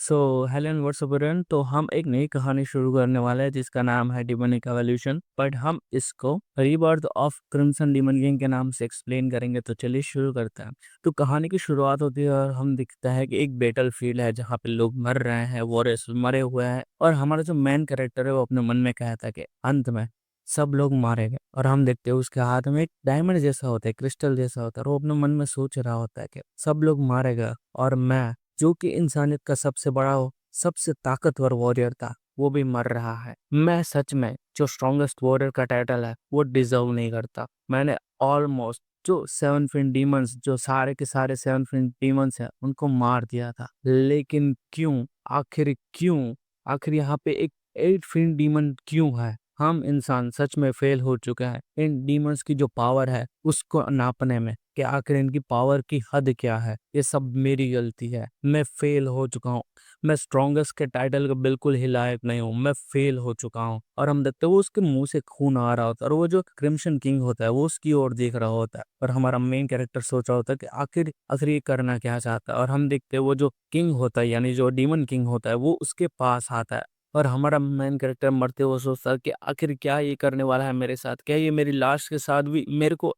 So hello and WhatsApp everyone. तो हम एक नई कहानी शुरू करने वाले हैं जिसका नाम है डिमोनिक एवोल्यूशन, बट हम इसको rebirth of crimson demon king के नाम से एक्सप्लेन करेंगे। तो चलिए शुरू करते हैं। तो कहानी की शुरुआत होती है और हम दिखता है कि एक बैटल फील्ड है जहाँ पे लोग मर रहे हैं, वॉरियर्स मरे हुए हैं, और हमारा जो मेन कैरेक्टर है वो अपने मन में कहता है कि अंत में सब लोग मारे गए। और हम देखते हैं उसके हाथ में एक डायमंड जैसा होता है, क्रिस्टल जैसा होता है, और वो अपने मन में सोच रहा होता है कि सब लोग मारे गए और मैं, जो कि इंसानियत का सबसे बड़ा हो, सबसे ताकतवर वॉरियर था, वो भी मर रहा है। मैं सच में जो स्ट्रॉन्गेस्ट वॉरियर का टाइटल है वो डिजर्व नहीं करता। मैंने ऑलमोस्ट जो सेवन फिन डीमंस, जो सारे के सारे सेवन फिन डीमंस हैं, उनको मार दिया था। लेकिन क्यों, आखिर क्यों, आखिर यहाँ पे एक एट फिन डीमन क्यों है? हम इंसान सच में फेल हो चुके हैं इन डीमंस की जो पावर है उसको नापने में, कि आखिर इनकी पावर की हद क्या है। ये सब मेरी गलती है, मैं फेल हो चुका हूँ। मैं स्ट्रॉन्गेस्ट के टाइटल का बिल्कुल ही लायक नहीं हूँ, मैं फेल हो चुका हूँ। और हम देखते हैं वो उसके मुंह से खून आ रहा होता है, और वो जो क्रिम्सन किंग होता है वो उसकी ओर देख रहा होता है, और हमारा मेन कैरेक्टर सोच रहा होता है कि आखिर आखिर ये करना क्या चाहता है। और हम देखते हैं वो जो किंग होता है, यानी जो डीमन किंग होता है, वो उसके पास आता है, और हमारा मेन कैरेक्टर मरते हुए सोचता है कि आखिर क्या ये करने वाला है मेरे साथ, क्या ये मेरी लाश के साथ भी मेरे को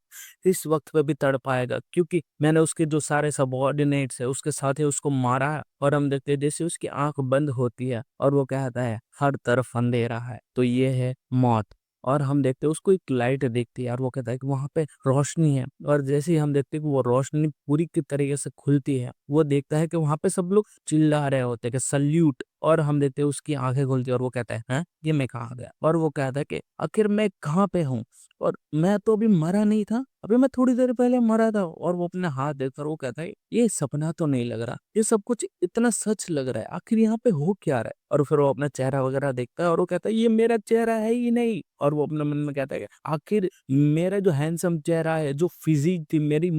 इस वक्त पे भी तड़ पाएगा, क्योंकि मैंने उसके जो सारे सबऑर्डिनेट्स है उसके साथ ही उसको मारा है। और हम देखते हैं जैसे उसकी आंख बंद होती है और वो कहता है हर तरफ अंधेरा है, तो ये है मौत। और हम देखते हैं उसको एक लाइट दिखती है और वो कहता है कि वहां पे रोशनी है, और जैसे ही हम देखते हैं कि वो रोशनी पूरी की तरीके से खुलती है, वो देखता है कि वहां पे सब लोग चिल्ला रहे होते हैं कि सल्यूट। और हम देखते हैं उसकी आंखें खुलती है और वो कहता है हैं, ये मैं कहाँ गया? और वो कहता है कि आखिर मैं कहाँ पे हूँ, और मैं तो अभी मरा नहीं था, अभी मैं थोड़ी देर पहले मरा था। और वो अपने हाथ देखकर वो कहता है ये सपना तो नहीं लग रहा, ये सब कुछ इतना सच लग रहा है, आखिर यहाँ पे हो क्या रहा है? और फिर वो अपना चेहरा वगैरह देखता है और वो कहता है ये मेरा चेहरा है ही नहीं। और वो अपने मन में कहता है कि आखिर मेरा जो हैंडसम चेहरा है, जो फिजिक थी मेरी,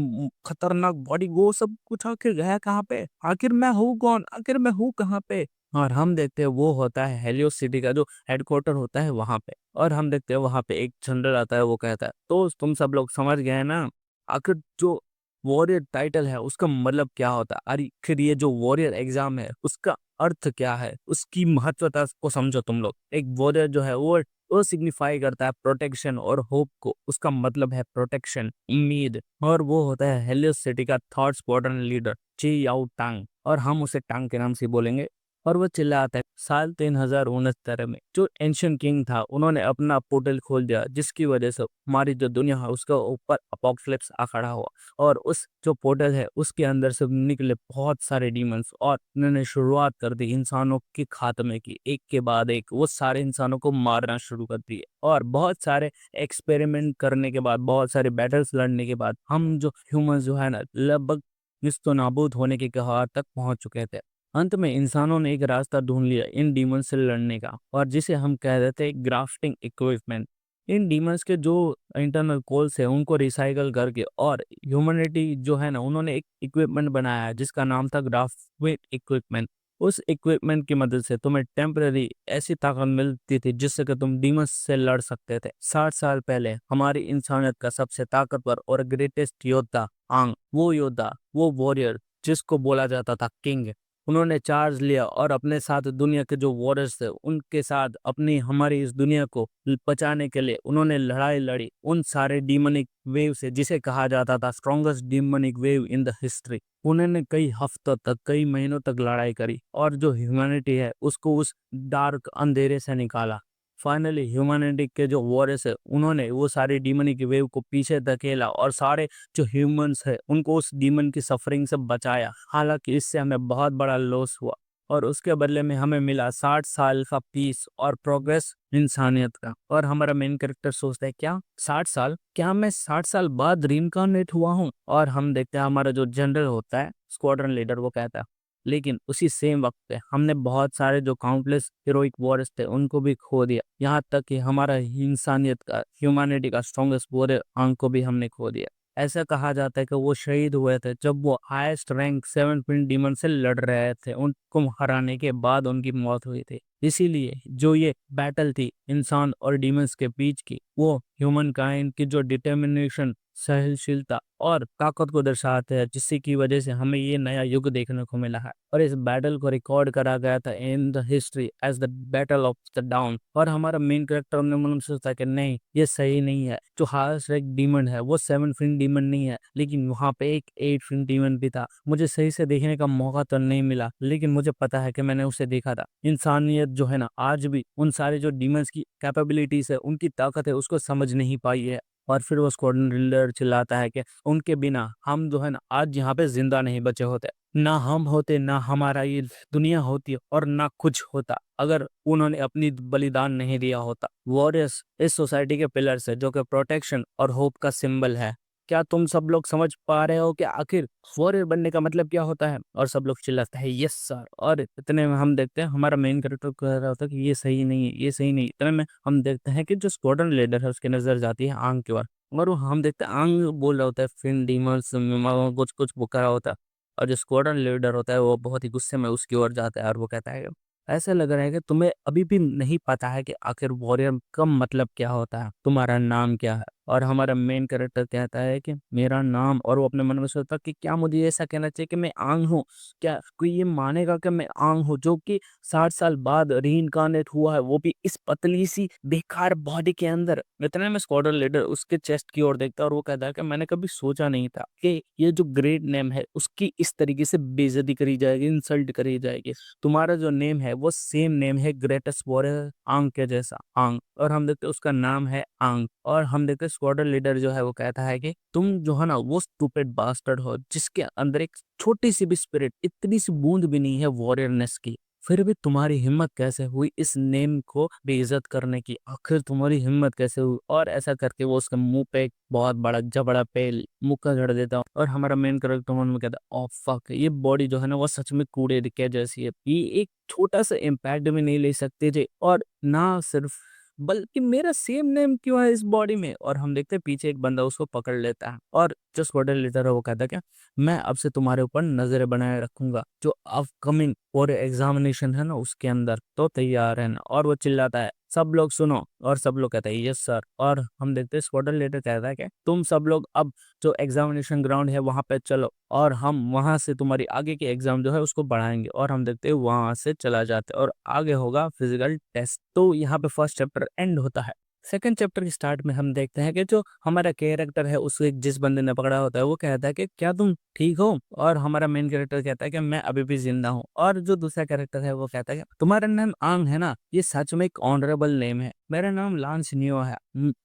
खतरनाक बॉडी, वो सब कुछ आखिर गया कहाँ पे? आखिर मैं हूँ कौन, आखिर मैं हूँ कहाँ पे? और हम देखते हैं वो होता है हेलियोस सिटी का जो हेडक्वार्टर होता है वहां पे। और हम देखते हैं वहां पे एक जनरल आता है, वो कहता है तो तुम सब लोग समझ गए ना, आखिर जो वॉरियर टाइटल है उसका मतलब क्या होता है, आखिर ये जो वॉरियर एग्जाम है उसका अर्थ क्या है, उसकी महत्वता को समझो तुम लोग। एक वॉरियर जो है वो सिग्निफाई करता है प्रोटेक्शन और होप को, उसका मतलब है प्रोटेक्शन, उम्मीद। और वो होता है हेलियोस सिटी का थर्ड स्क्वाड्रन लीडर ची याओ टांग, और हम उसे टांग के नाम से बोलेंगे। और वो चिल्लाता है साल 3069 में जो एंशियंट किंग था उन्होंने अपना पोर्टल खोल दिया, जिसकी वजह से हमारी जो दुनिया है उसका ऊपर अपोक्लिप्स आ खड़ा हुआ। और उस जो पोर्टल है उसके अंदर से निकले बहुत सारे डीमंस, और उन्होंने शुरुआत कर दी इंसानों के खात्मे की, एक के बाद एक वो सारे इंसानों को मारना शुरू कर दिए। और बहुत सारे एक्सपेरिमेंट करने के बाद, बहुत सारे बैटल्स लड़ने के बाद, हम जो ह्यूमंस जो है ना, लगभग निस्तो नाबूद होने के कगार तक पहुंच चुके थे। अंत में इंसानों ने एक रास्ता ढूंढ लिया इन डीमंस से लड़ने का, और जिसे हम कह देते हैं ग्राफ्टिंग इक्विपमेंट। इन डीमंस के जो इंटरनल कोल्स है उनको रिसाइकल करके, और ह्यूमैनिटी जो है ना, उन्होंने एक इक्विपमेंट बनाया है जिसका नाम था ग्राफ्टिंग इक्विपमेंट। उस इक्विपमेंट की मदद से तुम्हें टेम्पररी ऐसी ताकत मिलती थी जिससे कि तुम डीमंस से लड़ सकते थे। 60 साल पहले हमारी इंसानियत का सबसे ताकतवर और ग्रेटेस्ट योद्धा आंग, वो योद्धा, वो वॉरियर जिसको बोला जाता था किंग, उन्होंने चार्ज लिया और अपने साथ दुनिया के जो वॉरियर्स थे उनके साथ अपनी हमारी इस दुनिया को बचाने के लिए उन्होंने लड़ाई लड़ी उन सारे डीमनिक वेव से, जिसे कहा जाता था strongest demonic wave in the history. उन्होंने कई हफ्तों तक, कई महीनों तक लड़ाई करी, और जो ह्यूमैनिटी है उसको उस डार्क अंधेरे से निकाला। फाइनली ह्यूमैनिटी के जो वॉरियर्स है उन्होंने वो सारी डीमनिक वेव को पीछे धकेला, और सारे जो ह्यूमंस है उनको उस डीमन की सफरिंग से बचाया। हालांकि इससे हमें बहुत बड़ा लॉस हुआ, और उसके बदले में हमें मिला 60 साल का पीस और प्रोग्रेस इंसानियत का। और हमारा मेन कैरेक्टर सोचता है क्या 60 साल, क्या मैं 60 साल बाद रीइंकार्नेट हुआ हूँ? और हम देखते हैं हमारा जो जनरल होता है स्क्वाड्रन लीडर, वो कहता है लेकिन उसी सेम वक्त पे हमने बहुत सारे जो काउंटलेस हीरोइक वॉरियर्स थे उनको भी खो दिया, यहाँ तक कि हमारा इंसानियत का, ह्यूमैनिटी का स्ट्रॉन्गेस्ट वॉरियर आंग को भी हमने खो दिया। ऐसा कहा जाता है कि वो शहीद हुए थे जब वो highest rank seven pin demon से लड़ रहे थे, उनको हराने के बाद उनकी मौत हुई थी। इसीलिए जो ये बैटल थी इंसान और डीमंस के बीच की, वो ह्यूमन काइंड की जो डिटर्मिनेशन, सहनशीलता और ताकत को दर्शाते हैं, जिससे की वजह से हमें ये नया युग देखने को मिला है। और इस बैटल को रिकॉर्ड करा गया था in the history as the battle of the dawn. और हमारा मेन कैरेक्टर ने मन सोचता है कि नहीं, ये सही नहीं है। जो हार्स एक डीमन है वो 7 फिन डीमन नहीं है, लेकिन वहां पे एक 8 फिन डीमन भी था। मुझे सही से देखने का मौका तो नहीं मिला, लेकिन मुझे पता है कि मैंने उसे देखा था। इंसानियत जो है ना, आज भी उन सारे जो डीमंस की कैपेबिलिटीज है, उनकी ताकत है, उसको समझ नहीं पाई है। और फिर वो स्क्वाड्रन लीडर चिल्लाता है कि उनके बिना हम जो है ना आज यहाँ पे जिंदा नहीं बचे होते। ना हम होते, ना हमारा ये दुनिया होती, और ना कुछ होता अगर उन्होंने अपनी बलिदान नहीं दिया होता। वॉरियर्स इस सोसाइटी के पिलर्स है, जो कि प्रोटेक्शन और होप का सिंबल है। क्या तुम सब लोग समझ पा रहे हो कि आखिर वॉरियर बनने का मतलब क्या होता है? और सब लोग चिल्लाते हैं यस सर। और इतने में हम देखते हैं हमारा मेन कैरेक्टर कह रहा होता है कि ये सही नहीं है, ये सही नहीं। इतने में हम देखते हैं कि जो स्क्वाड्रन लीडर है उसकी नजर जाती है आंग की ओर, और वो हम देखते हैं आंग बोल रहा होता है फिन डीमर्स कुछ कुछ पुकार रहा होता है। और जो स्क्वाड्रन लीडर होता है वो बहुत ही गुस्से में उसकी ओर जाता है और वो कहता है कि ऐसा लग रहा है कि तुम्हें अभी भी नहीं पता है कि आखिर वॉरियर का मतलब क्या होता है, तुम्हारा नाम क्या है। और हमारा मेन कैरेक्टर कहता है कि मेरा नाम, और वो अपने मन में सोचता है कि क्या मुझे ऐसा कहना चाहिए कि मैं आंग हूँ? क्या कोई ये मानेगा कि मैं आंग हूँ, जो कि 60 साल बाद रीइंकार्नेट हुआ है, वो भी इस पतली सी बेकार बॉडी के अंदर। इतने में स्क्वाड्रन लीडर उसके चेस्ट की ओर देखता है और वो कहता है कि मैंने कभी सोचा नहीं था कि ये जो ग्रेट नेम है उसकी इस तरीके से बेइज्जती करी जाएगी, इंसल्ट करी जाएगी। तुम्हारा जो नेम है वो सेम नेम है ग्रेटेस्ट वॉरियर आंग के जैसा, आंग। और हम देखते हैं उसका नाम है आंग। और हम देखते हैं स्क्वाड्रन लीडर जो है वो कहता है कि तुम जो है ना वो स्टूपिड बास्टर्ड हो, जिसके अंदर एक छोटी सी भी स्पिरिट, इतनी सी बूंद भी नहीं है वॉरियरनेस की। फिर भी तुम्हारी हिम्मत कैसे हुई इस नेम को बेइज्जत करने की? आखिर तुम्हारी हिम्मत कैसे हुई? और ऐसा करके वो उसके मुंह पे एक बहुत बड़ा जबड़ा पे मुक्का झड़ देता। और हमारा मेन कैरेक्टर मन में कहता है ओ फक, ये बॉडी जो है ना वो सच में कूड़े के जैसी है। ये एक छोटा सा इम्पैक्ट भी नहीं ले सकते थे, और ना सिर्फ बल्कि मेरा सेम नेम क्यों है इस बॉडी में? और हम देखते हैं पीछे एक बंदा उसको पकड़ लेता है, और जो स्क्वाड्रन लीडर है वो कहता है क्या, मैं अब से तुम्हारे ऊपर नजरें बनाए रखूंगा, जो अपकमिंग और एग्जामिनेशन है ना उसके अंदर तो तैयार है ना। और वो चिल्लाता है सब लोग सुनो, और सब लोग कहते हैं यस सर। और हम देखते हैं स्क्वाड्रन लीडर कहता है कि तुम सब लोग अब जो एग्जामिनेशन ग्राउंड है वहां पे चलो, और हम वहां से तुम्हारी आगे की एग्जाम जो है उसको बढ़ाएंगे। और हम देखते हैं वहां से चला जाते हैं और आगे होगा फिजिकल टेस्ट। तो यहाँ पे फर्स्ट चैप्टर एंड होता है। सेकंड चैप्टर के स्टार्ट में हम देखते हैं कि जो हमारा कैरेक्टर है उसको जिस बंदे ने पकड़ा होता है वो कहता है कि क्या तुम ठीक हो? और हमारा मेन कैरेक्टर कहता है कि मैं अभी भी जिंदा हूँ। और जो दूसरा कैरेक्टर है वो कहता है कि तुम्हारा नाम आंग है ना, ये सच में एक ऑनरेबल नेम है, मेरा नाम लांसिनियो है।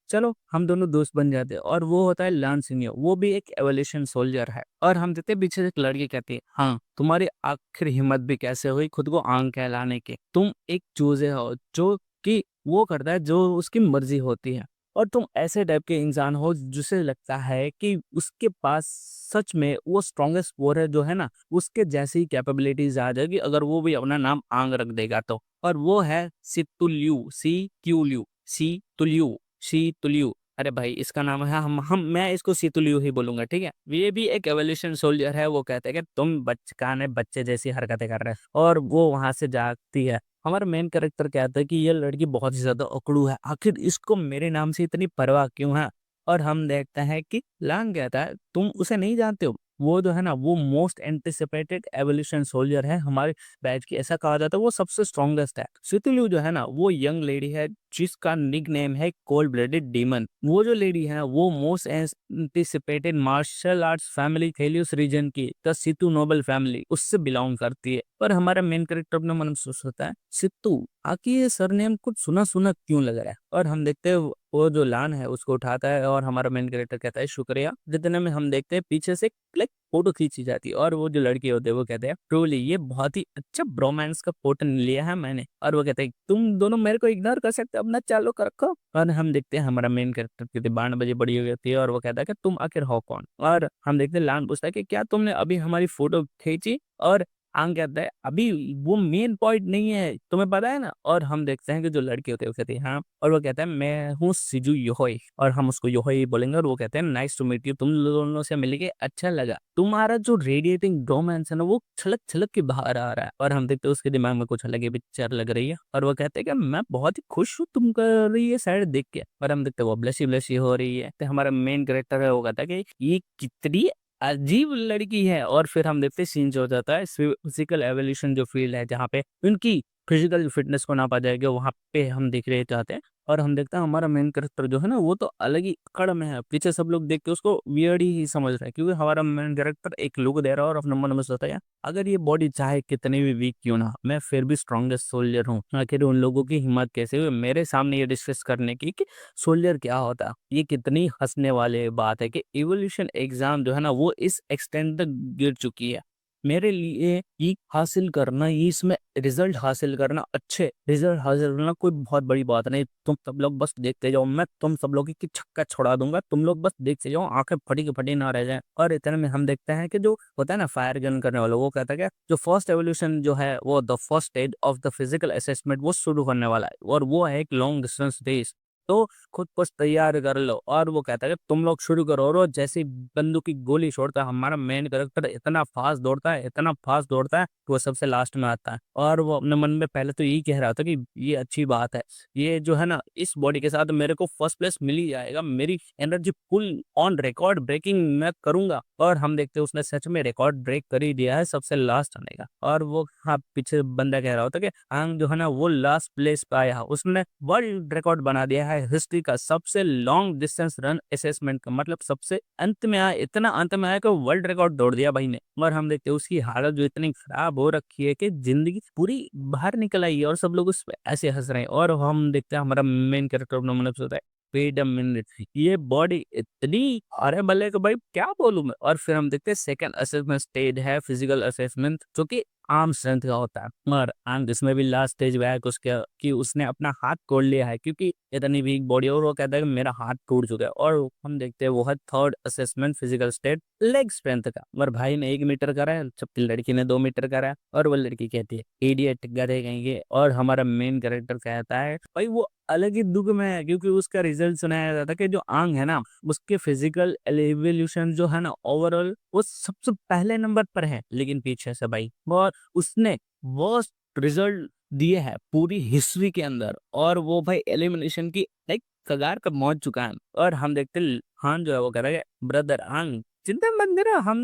चलो हम दोनों दोस्त बन जाते हैं। और वो होता है लांसिनियो, वो भी एक एवोल्यूशन सोल्जर है। और हम देते हैं पीछे से एक लड़की कहती है हाँ, तुम्हारी आखिर हिम्मत भी कैसे हुई खुद को आंग कहलाने की? तुम एक चूजे हो जो कि वो करता है जो उसकी मर्जी होती है, और तुम ऐसे टाइप के इंसान हो जिसे लगता है कि उसके पास सच में वो स्ट्रॉन्गेस्ट वॉरियर जो है ना उसके जैसी कैपेबिलिटीज आ जाएगी अगर वो भी अपना नाम आंग रख देगा तो। और वो है सितुल्यू, सी क्यूल्यू, सी तुल्यू, सी तुल्यू। अरे भाई इसका नाम है, हम मैं इसको सीतुल्यू ही बोलूंगा, ठीक है। ये भी एक एवोल्यूशन सोल्जर है। वो कहते हैं कि तुम बचकाने बच्चे जैसी हरकतें कर रहे हो, और वो वहां से जागती है। हमारा मेन कैरेक्टर कहता है कि ये लड़की बहुत ही ज्यादा अकड़ू है, आखिर इसको मेरे नाम से इतनी परवाह क्यों है? और हम देखते हैं कि लांग कहता है तुम उसे नहीं जानते हो, वो जो है ना वो मोस्ट एंटिसिपेटेड एवोल्यूशन सोल्जर है हमारे बैच की, ऐसा कहा जाता है। वो सबसे स्ट्रॉन्गेस्ट है। सितुलू जो है ना वो यंग लेडी है जिसका निक नेम है कोल्ड ब्लडेड डीमन। वो जो लेडी है वो most anticipated martial arts family Thelius region की द सितु नोबल फैमिली उससे बिलोंग करती है। पर हमारा मेन कैरेक्टर अपने मन में सोचता है सितु, आखिर ये सरनेम कुछ सुना सुना क्यों लग रहा है? और हम देखते हैं वो जो लान है उसको उठाता है, और हमारा मेन कैरेक्टर कहता है शुक्रिया। जितने में हम देखते हैं पीछे से क्लिक फोटो खींची जाती है, और वो जो लड़के होते हैं वो कहते हैं ट्रूली ये बहुत ही अच्छा ब्रोमांस का फोटो लिया है मैंने। और वो कहते हैं तुम दोनों मेरे को इग्नोर कर सकते हो, अपना चालू कर रखो। और हम देखते हैं हमारा मेन कैरेक्टर की 12 बजे बड़ी हो जाती है, और वो कहता है कि तुम आखिर हो कौन? और हम देखते हैं लान पूछता है कि क्या तुमने अभी हमारी फोटो खींची? और आंग कहता है अभी वो मेन पॉइंट नहीं है, तुम्हें पता है ना। और हम देखते हैं कि जो लड़के होते हैं वो कहते हैं हाँ, और वो कहता है मैं हूँ सिजू योहोई, और हम उसको योहोई बोलेंगे, और वो कहते हैं नाइस टू मीट यू, तुम दोनों से मिलके अच्छा लगा, तुम्हारा जो रेडिएटिंग रोमांस है ना वो छलक छलक के बाहर आ रहा है। और हम देखते हैं उसके दिमाग में कुछ अलग ही पिक्चर लग रही है, और वो कहते हैं कि मैं बहुत ही खुश हूँ तुम कर रही है साइड देख के। और हम देखते हैं वो ब्लशी ब्लशी हो रही है, तो हमारा मेन कैरेक्टर है वो कहता है कि ये कितनी अजीब लड़की है। और फिर हम देखते हैं सीन जो हो जाता है फिजिकल एवोल्यूशन जो फील्ड है जहाँ पे उनकी फिजिकल फिटनेस को नापा जाएगा, वहाँ पे हम देख रहे चाहते हैं। और हम देखते हैं हमारा मेन कैरेक्टर जो है ना वो तो अलग ही अकड़ में है, पीछे सब लोग देख के उसको वियर्ड ही समझ रहे हैं, क्योंकि हमारा मेन कैरेक्टर एक लुक दे रहा है और अपने मन में सोचता है अगर ये बॉडी चाहे कितनी भी वीक क्यों ना, मैं फिर भी स्ट्रॉन्गेस्ट सोल्जर हूँ। आखिर उन लोगों की हिम्मत कैसे हुई मेरे सामने ये डिस्कस करने की कि सोल्जर क्या होता है। ये कितनी हंसने वाली बात है कि इवोल्यूशन एग्जाम जो है ना वो इस एक्सटेंड तक गिर चुकी है। मेरे लिए ये हासिल करना, ये इसमें रिजल्ट हासिल करना, अच्छे रिजल्ट हासिल करना कोई बहुत बड़ी बात नहीं। तुम सब लोग बस देखते जाओ, मैं तुम सब लोग की छक्का छोड़ा दूंगा, तुम लोग बस देखते जाओ, आंखें फटी की फटी ना रह जाए। और इतने में हम देखते हैं कि जो होता है ना फायर गन करने वाला, वो कहता है कि जो फर्स्ट एवोल्यूशन जो है वो the first stage of the physical assessment वो शुरू होने वाला है, और वो है एक लॉन्ग डिस्टेंस रेस। तो खुद को तैयार कर लो। और वो कहता है कि तुम लोग शुरू करो, और वो जैसे ही बंदूक की गोली छोड़ता है हमारा मेन कैरेक्टर इतना फास्ट दौड़ता है, इतना फास्ट दौड़ता है कि वो सबसे लास्ट में आता है। और वो अपने मन में पहले तो यही कह रहा था कि ये अच्छी बात है, ये जो है ना इस बॉडी के साथ मेरे को फर्स्ट प्लेस मिल ही जाएगा, मेरी energy full on record breaking मैं करूंगा। और हम देखते हैं उसने सच में रिकॉर्ड ब्रेक कर ही दिया है, सबसे लास्ट आने का। और वो हाँ पीछे बंदा कह रहा होता कि आंग जो है ना वो लास्ट प्लेस पे आया, उसने वर्ल्ड रिकॉर्ड बना दिया है हिस्ट्री का सबसे लॉन्ग डिस्टेंस रन असेसमेंट का, मतलब सबसे अंत में आया, इतना अंत में आया कि वर्ल्ड रिकॉर्ड तोड़ दिया भाई ने। और हम देखते हैं उसकी हालत जो इतनी खराब हो रखी है कि जिंदगी पूरी बाहर निकल आई है, और सब लोग उस पे ऐसे हंस रहे हैं। और हम देखते हैं हमारा मेन कैरेक्टर मतलब होता है वेट अ मिनट, ये बॉडी इतनी अरे भले कि भाई क्या बोलूं मैं। और फिर हम देखते हैं सेकंड असेसमेंट स्टेज है फिजिकल असेसमेंट, जो कि आर्म स्ट्रेंथ का होता है। और आर्म इसमें भी लास्ट स्टेज हुआ है कि उसके कि उसने अपना हाथ तोड़ लिया है, क्योंकि इतनी वीक बॉडी। और वो कहता है कि मेरा हाथ टूट चुका है। और हम देखते हैं वो है third assessment physical state leg strength का। और भाई ने 1 मीटर करा है जबकि लड़की ने 2 मीटर करा है। और वो लड़की कहती है इडियट गधे कहेंगे। और हमारा मेन कैरेक्टर कहता है भाई वो अलग ही दुख में है, क्योंकि उसका रिजल्ट सुनाया जाता है कि जो आंग है ना उसके फिजिकल एवोल्यूशन जो है ना ओवरऑल वो सबसे पहले नंबर पर है, लेकिन पीछे से भाई और उसने वर्स्ट रिजल्ट दिए हैं पूरी हिस्ट्री के अंदर। और वो भाई एलिमिनेशन की लाइक कगार पर पहुंच चुका है। और हम देखते हान जो है वो कह रहा है ब्रदर आंग चिंता मत करो, हम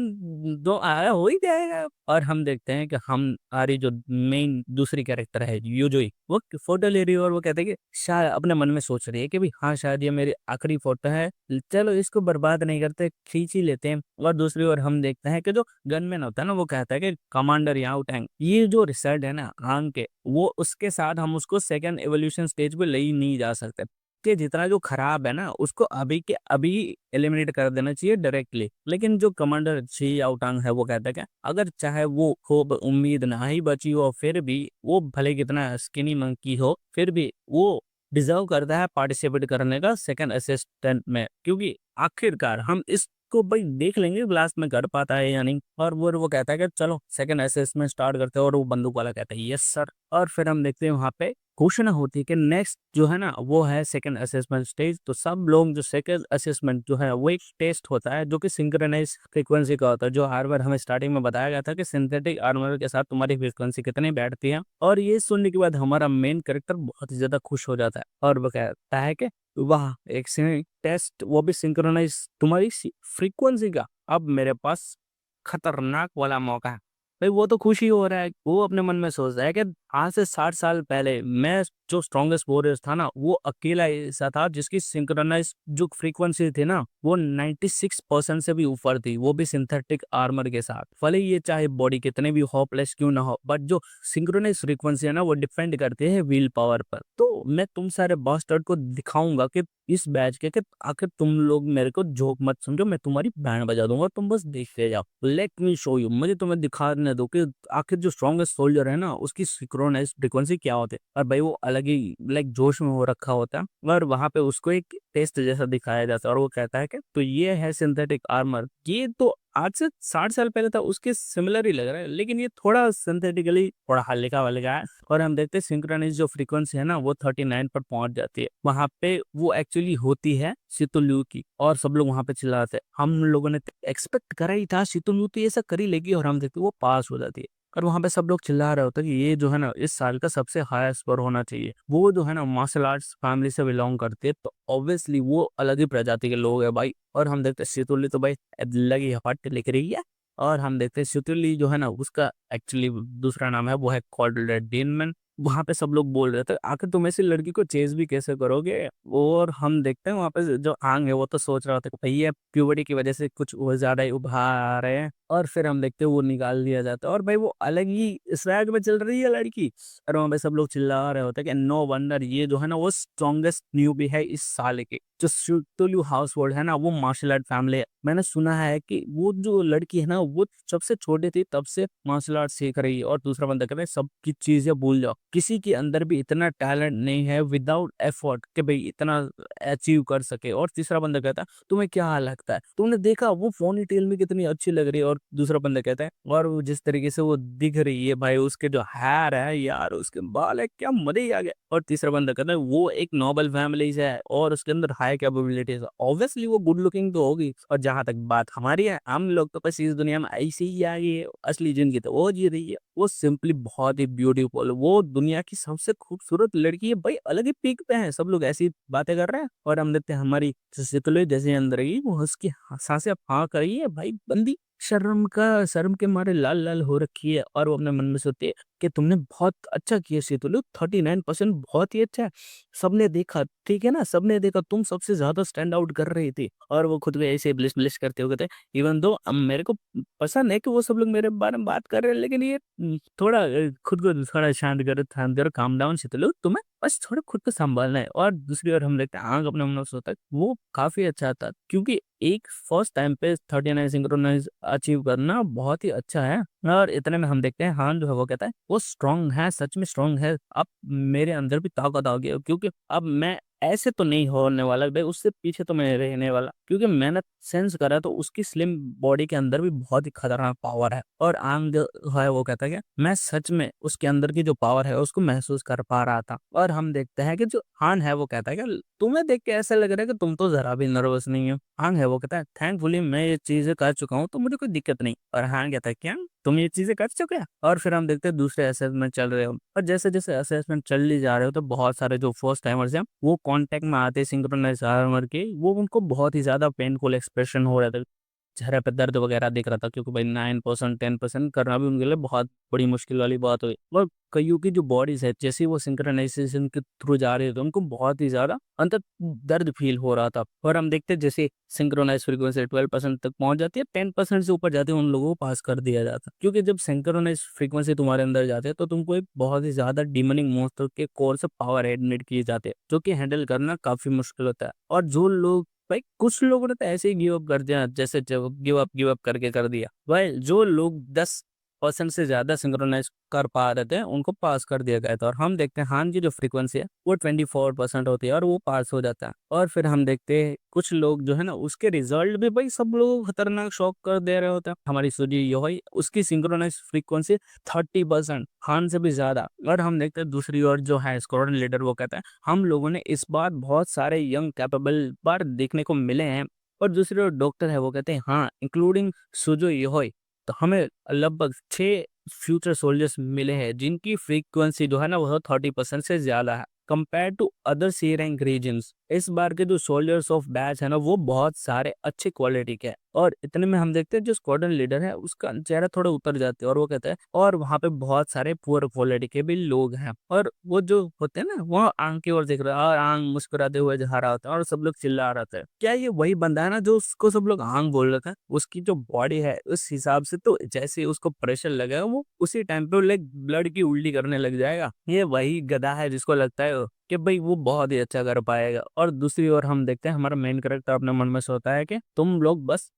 दो आया हो ही जाएगा। और हम देखते हैं कि हमारी जो मेन दूसरी कैरेक्टर है यूजोई, वो फोटो ले रही है, और वो कहते हैं कि शायद अपने मन में सोच रही है कि भाई हाँ शायद ये मेरी आखिरी फोटो है, चलो इसको बर्बाद नहीं करते, खींच ही लेते हैं। और दूसरी ओर हम देखते हैं कि जो गनमैन होता है ना वो कहता है कि कमांडर याओ टैंग, ये जो रिजल्ट है ना आंग के, वो उसके साथ हम उसको सेकंड एवोल्यूशन स्टेज पे ले ही नहीं जा सकते, कि जितना जो खराब है ना उसको अभी के अभी एलिमिनेट कर देना चाहिए डायरेक्टली। लेकिन जो कमांडर छी आउटांग है वो कहता है कि अगर चाहे वो खूब उम्मीद ना ही बची हो, फिर भी वो भले कितना स्किनी मंकी हो, फिर भी वो डिजर्व करता है पार्टिसिपेट करने का सेकंड असिस्टेंट में, क्योंकि आखिरकार हम इसको भाई देख लेंगे लास्ट में कर पाता है या नहीं। और वो कहता है कि चलो सेकंड असेसमेंट स्टार्ट करते हैं, और वो बंदूक वाला कहता है यस सर। और फिर हम देखते हैं वहां पे घोषणा होती है कि नेक्स्ट जो है ना वो है सेकंड असेसमेंट स्टेज। तो सब लोग जो सेकंड असेसमेंट जो है वो एक टेस्ट होता है जो कि सिंक्रोनाइज फ्रीक्वेंसी का होता है, जो हर बार हमें स्टार्टिंग में बताया गया था कि सिंथेटिक आर्मर के साथ तुम्हारी फ्रीक्वेंसी कितनी बैठती है। और ये सुनने के बाद हमारा मेन कैरेक्टर बहुत ही ज्यादा खुश हो जाता है, और वो कहता है कि वाह एक टेस्ट वो भी सिंक्रोनाइज तुम्हारी फ्रीक्वेंसी का, अब मेरे पास खतरनाक वाला मौका है। भाई वो तो खुश ही हो रहा है, वो अपने मन में सोच रहा है कि आज से 60 साल पहले मैं जो स्ट्रॉन्गेस्ट वॉरियर था ना वो अकेला ऐसा था जिसकी सिंक्रोनाइज जो फ्रीक्वेंसी थी ना वो 96% से भी ऊपर थी, वो भी सिंथेटिक आर्मर के साथ। भले ही ये चाहे बॉडी कितने भी होपलेस क्यों ना हो, बट जो सिंक्रोनाइज फ्रीक्वेंसी है ना वो डिपेंड करती है व्हील पावर पर। तो मैं तुम सारे बास्टर्ड को दिखाऊंगा कि इस बैच के कि आखिर तुम लोग मेरे को जोक मत समझो, मैं तुम्हारी बैंड बजा दूंगा, तुम बस देखते जाओ, लेट मी शो यू, मुझे तुम्हें दिखाने दो कि आखिर जो स्ट्रॉन्गेस्ट सोल्जर है ना उसकी सिंक्रोनाइज फ्रीक्वेंसी क्या होती है। और भाई वो अलग ही लाइक जोश में हो रखा होता है, और वहां पे उसको एक टेस्ट जैसा दिखाया जाता है, और वो कहता है कि तो ये है सिंथेटिक आर्मर, ये तो आज से 60 साल पहले था उसके सिमिलर ही लग रहा है, लेकिन ये थोड़ा सिंथेटिकली थोड़ा हल्का-वल्का है। और हम देखते हैं सिंक्रोनाइज़ जो फ्रीक्वेंसी है ना वो 39 पर पहुँच जाती है। वहाँ पे वो एक्चुअली होती है शीतलयू की, और सब लोग वहाँ पे चिल्लाते हैं। हम लोगों ने एक्सपेक्ट करा ही था शीतलयू तो ये ऐसा कर ही लेगी, और हम देखते हैं वो पास हो जाती है। और वहाँ पे सब लोग चिल्ला रहे होते हैं कि ये जो है ना इस साल का सबसे हाई स्कोर होना चाहिए। वो जो है ना मार्शल आर्ट्स फैमिली से बिलॉन्ग करती है, तो ऑब्वियसली वो अलग ही प्रजाति के लोग हैं भाई। और हम देखते हैं शीतुली तो भाई अलग ही हॉट लिख रही है। और हम देखते हैं शीतुली जो है ना उसका एक्चुअली दूसरा नाम है वो है कॉल्ड डेनमन। वहाँ पे सब लोग बोल रहे थे आखिर तुम ऐसी लड़की को चेज भी कैसे करोगे। और हम देखते हैं वहाँ पे जो आंग है वो तो सोच रहा होता है कि भैया प्यूबर्टी की वजह से कुछ वो ज्यादा ही उभार आ रहे हैं। और फिर हम देखते हैं वो निकाल दिया जाता है, और भाई वो अलग ही स्वैग में चल रही है लड़की। और वहाँ पे सब लोग चिल्ला रहे होते हैं कि नो वंडर ये जो है ना वो स्ट्रॉन्गेस्ट न्यूबी है इस साल की। जो सुतोलियू हाउस होल्ड है ना वो मार्शल आर्ट फैमिली है। मैंने सुना है कि वो जो लड़की है ना वो सबसे छोटी थी तब से मार्शल आर्ट सीख रही है। और दूसरा बंदा कहता है सबकी चीजें भूल जाओ, किसी के अंदर भी इतना टैलेंट नहीं है विदाउट एफर्ट कि भाई इतना अचीव कर सके। और तीसरा बंदा कहता है तुम्हें क्या लगता है, तुमने देखा वो पोनी टेल में कितनी अच्छी लग रही है। और दूसरा बंदा कहता है और वो जिस तरीके से वो दिख रही है भाई, उसके जो हेयर है यार, उसके बाल है, क्या मजा ही आ गया। और तीसरा बंदा कहता है वो एक नोबल फैमिली से है और उसके अंदर हाई कैपेबिलिटीज है, ऑब्वियसली वो गुड लुकिंग तो होगी। और जहां तक बात हमारी है, हम लोग तो बस इस दुनिया में ऐसे ही आ गए, असली जिंदगी तो वो जी रही है। वो सिंपली बहुत ही ब्यूटीफुल, वो दुनिया की सबसे खूबसूरत लड़की है भाई, अलग ही पीक पे है। सब लोग ऐसी बातें कर रहे हैं और हम देखते हैं हमारी सितुले जैसे अंदर ही वो उसकी सांसें फाँ कर रही है भाई। बंदी शर्म के मारे लाल लाल हो रखी है। और वो अपने मन में सोचती है कि तुमने बहुत अच्छा किया शीतलु, 39% बहुत ही अच्छा है। सबने देखा, ठीक है ना, सबने देखा तुम सबसे ज्यादा स्टैंड आउट कर रही थी। और वो खुद को ऐसे ब्लिश ब्लिश करते हुए कहते इवन दो मेरे को पसंद है कि वो सब लोग मेरे बारे में बात कर रहे हैं, लेकिन ये थोड़ा खुद को थोड़ा शांत करो, काम डाउन शीतलु, तुम्हें बस थोड़ा खुद को संभालना है। और दूसरी ओर हम देखते हैं आग अपने मन में सोचता है वो काफी अच्छा था, क्योंकि एक फर्स्ट टाइम पे 39 सिंक्रोनाइज अचीव करना बहुत ही अच्छा है। और इतने में हम देखते हैं हान जो है वो कहता है वो स्ट्रांग है, सच में स्ट्रांग है। अब मेरे अंदर भी ताकत आ गई है, क्योंकि अब मैं ऐसे तो नहीं होने वाला भाई, उससे पीछे तो मैं रहने वाला, क्योंकि मैंने सेंस करा तो उसकी स्लिम बॉडी के अंदर भी बहुत ही खतरनाक पावर है। और आंग जो है वो कहता है कि मैं सच में उसके अंदर की जो पावर है उसको महसूस कर पा रहा था। और हम देखते हैं कि जो हान है वो कहता है कि तुम्हें देख के ऐसा लग रहा है कि तुम तो जरा भी नर्वस नहीं हो। हांग है वो कहता है थैंकफुली मैं ये चीजें कर चुका हूँ तो मुझे कोई दिक्कत नहीं। और हांग कहता है क्या तुम ये चीजें कर चुके हैं। और फिर हम देखते हैं दूसरे असेसमेंट चल रहे हो, और जैसे जैसे असेसमेंट चल ही जा रहे हो तो बहुत सारे जो फर्स्ट टाइमर्स हैं वो कांटेक्ट में आते हैं सिंक्रोनाइज आर्मर के। वो उनको बहुत ही ज्यादा पेनफुल एक्सप्रेशन हो रहा था, चेहरे पे दर्द वगैरह दिख रहा था, क्योंकि भाई 9% 10% करना भी उनके लिए बहुत बड़ी मुश्किल वाली बात हुई। और कईयों की जो बॉडीज है जैसे ही वो सिंक्रोनाइजेशन के थ्रू जा रहे थे उनको बहुत ही ज्यादा अंदर दर्द फील हो रहा था। और हम देखते हैं जैसे सिंक्रोनाइज फ्रीक्वेंसी 12% तक पहुंच जाती है, 10% से ऊपर जाते हैं उन लोगों को पास कर दिया जाता है। क्योंकि जब सिंक्रोनाइज फ्रीक्वेंसी तुम्हारे अंदर जाते हैं तो तुमको एक बहुत ही ज्यादा डिमनिंग मॉन्स्टर के कोर से पावर एडमिट किए जाते हैं, जो कि हैंडल करना काफी मुश्किल होता है। और जो लोग भाई, कुछ लोगों ने तो ऐसे ही गिव अप कर दिया, जैसे जब गिव अप करके कर दिया भाई। जो लोग 10% से ज्यादा सिंक्रोनाइज कर पा रहे थे उनको पास कर दिया गया था। और हम देखते हैं हान की जो फ्रीक्वेंसी है वो 24% होती है और वो पास हो जाता है। और फिर हम देखते हैं कुछ लोग जो है ना उसके रिजल्ट भी भाई सब लोग को खतरनाक शॉक कर दे रहे होते हैं। हमारी सूजी योही उसकी सिंक्रोनाइज फ्रीक्वेंसी 30%, हान से भी ज्यादा। और हम देखते हैं दूसरी ओर जो है स्क्वाड्रन लीडर वो कहता है हम लोगों ने इस बार बहुत सारे यंग कैपेबल बार देखने को मिले हैं। और दूसरी ओर डॉक्टर है वो कहते हैं हाँ इंक्लूडिंग सुजो योहोई, तो हमें लगभग 6 फ्यूचर सोल्जर्स मिले हैं जिनकी फ्रीक्वेंसी जो है ना वह 30% से ज्यादा है compare to other C rank regions. इस बार के जो सोल्जर्स ऑफ बैच है ना वो बहुत सारे अच्छे क्वालिटी के हैं। और इतने में हम देखते हैं जो स्क्वाड्रन लीडर है उसका चेहरा थोड़ा उतर जाते हैं और वो कहता है और वहाँ पे बहुत सारे पुअर क्वालिटी के भी लोग हैं। और वो जो होते हैं ना वो आंख की ओर देख रहे हैं और आंख मुस्कुराते हुए जा रहा होता है और सब लोग चिल्ला रहे थे क्या ये वही बंदा है ना जो उसको सब लोग आंख बोल रहे थे। उसकी जो बॉडी है उस हिसाब से तो जैसे उसको प्रेशर लगेगा वो उसी टाइम पे लाइक ब्लड की उल्टी करने लग जाएगा। ये वही गधा है जिसको लगता है कि भाई वो बहुत ही अच्छा कर पाएगा। और दूसरी ओर हम देखते हैं हमारा मेन कैरेक्टर अपने मन में सोचता है कि तुम लोग बस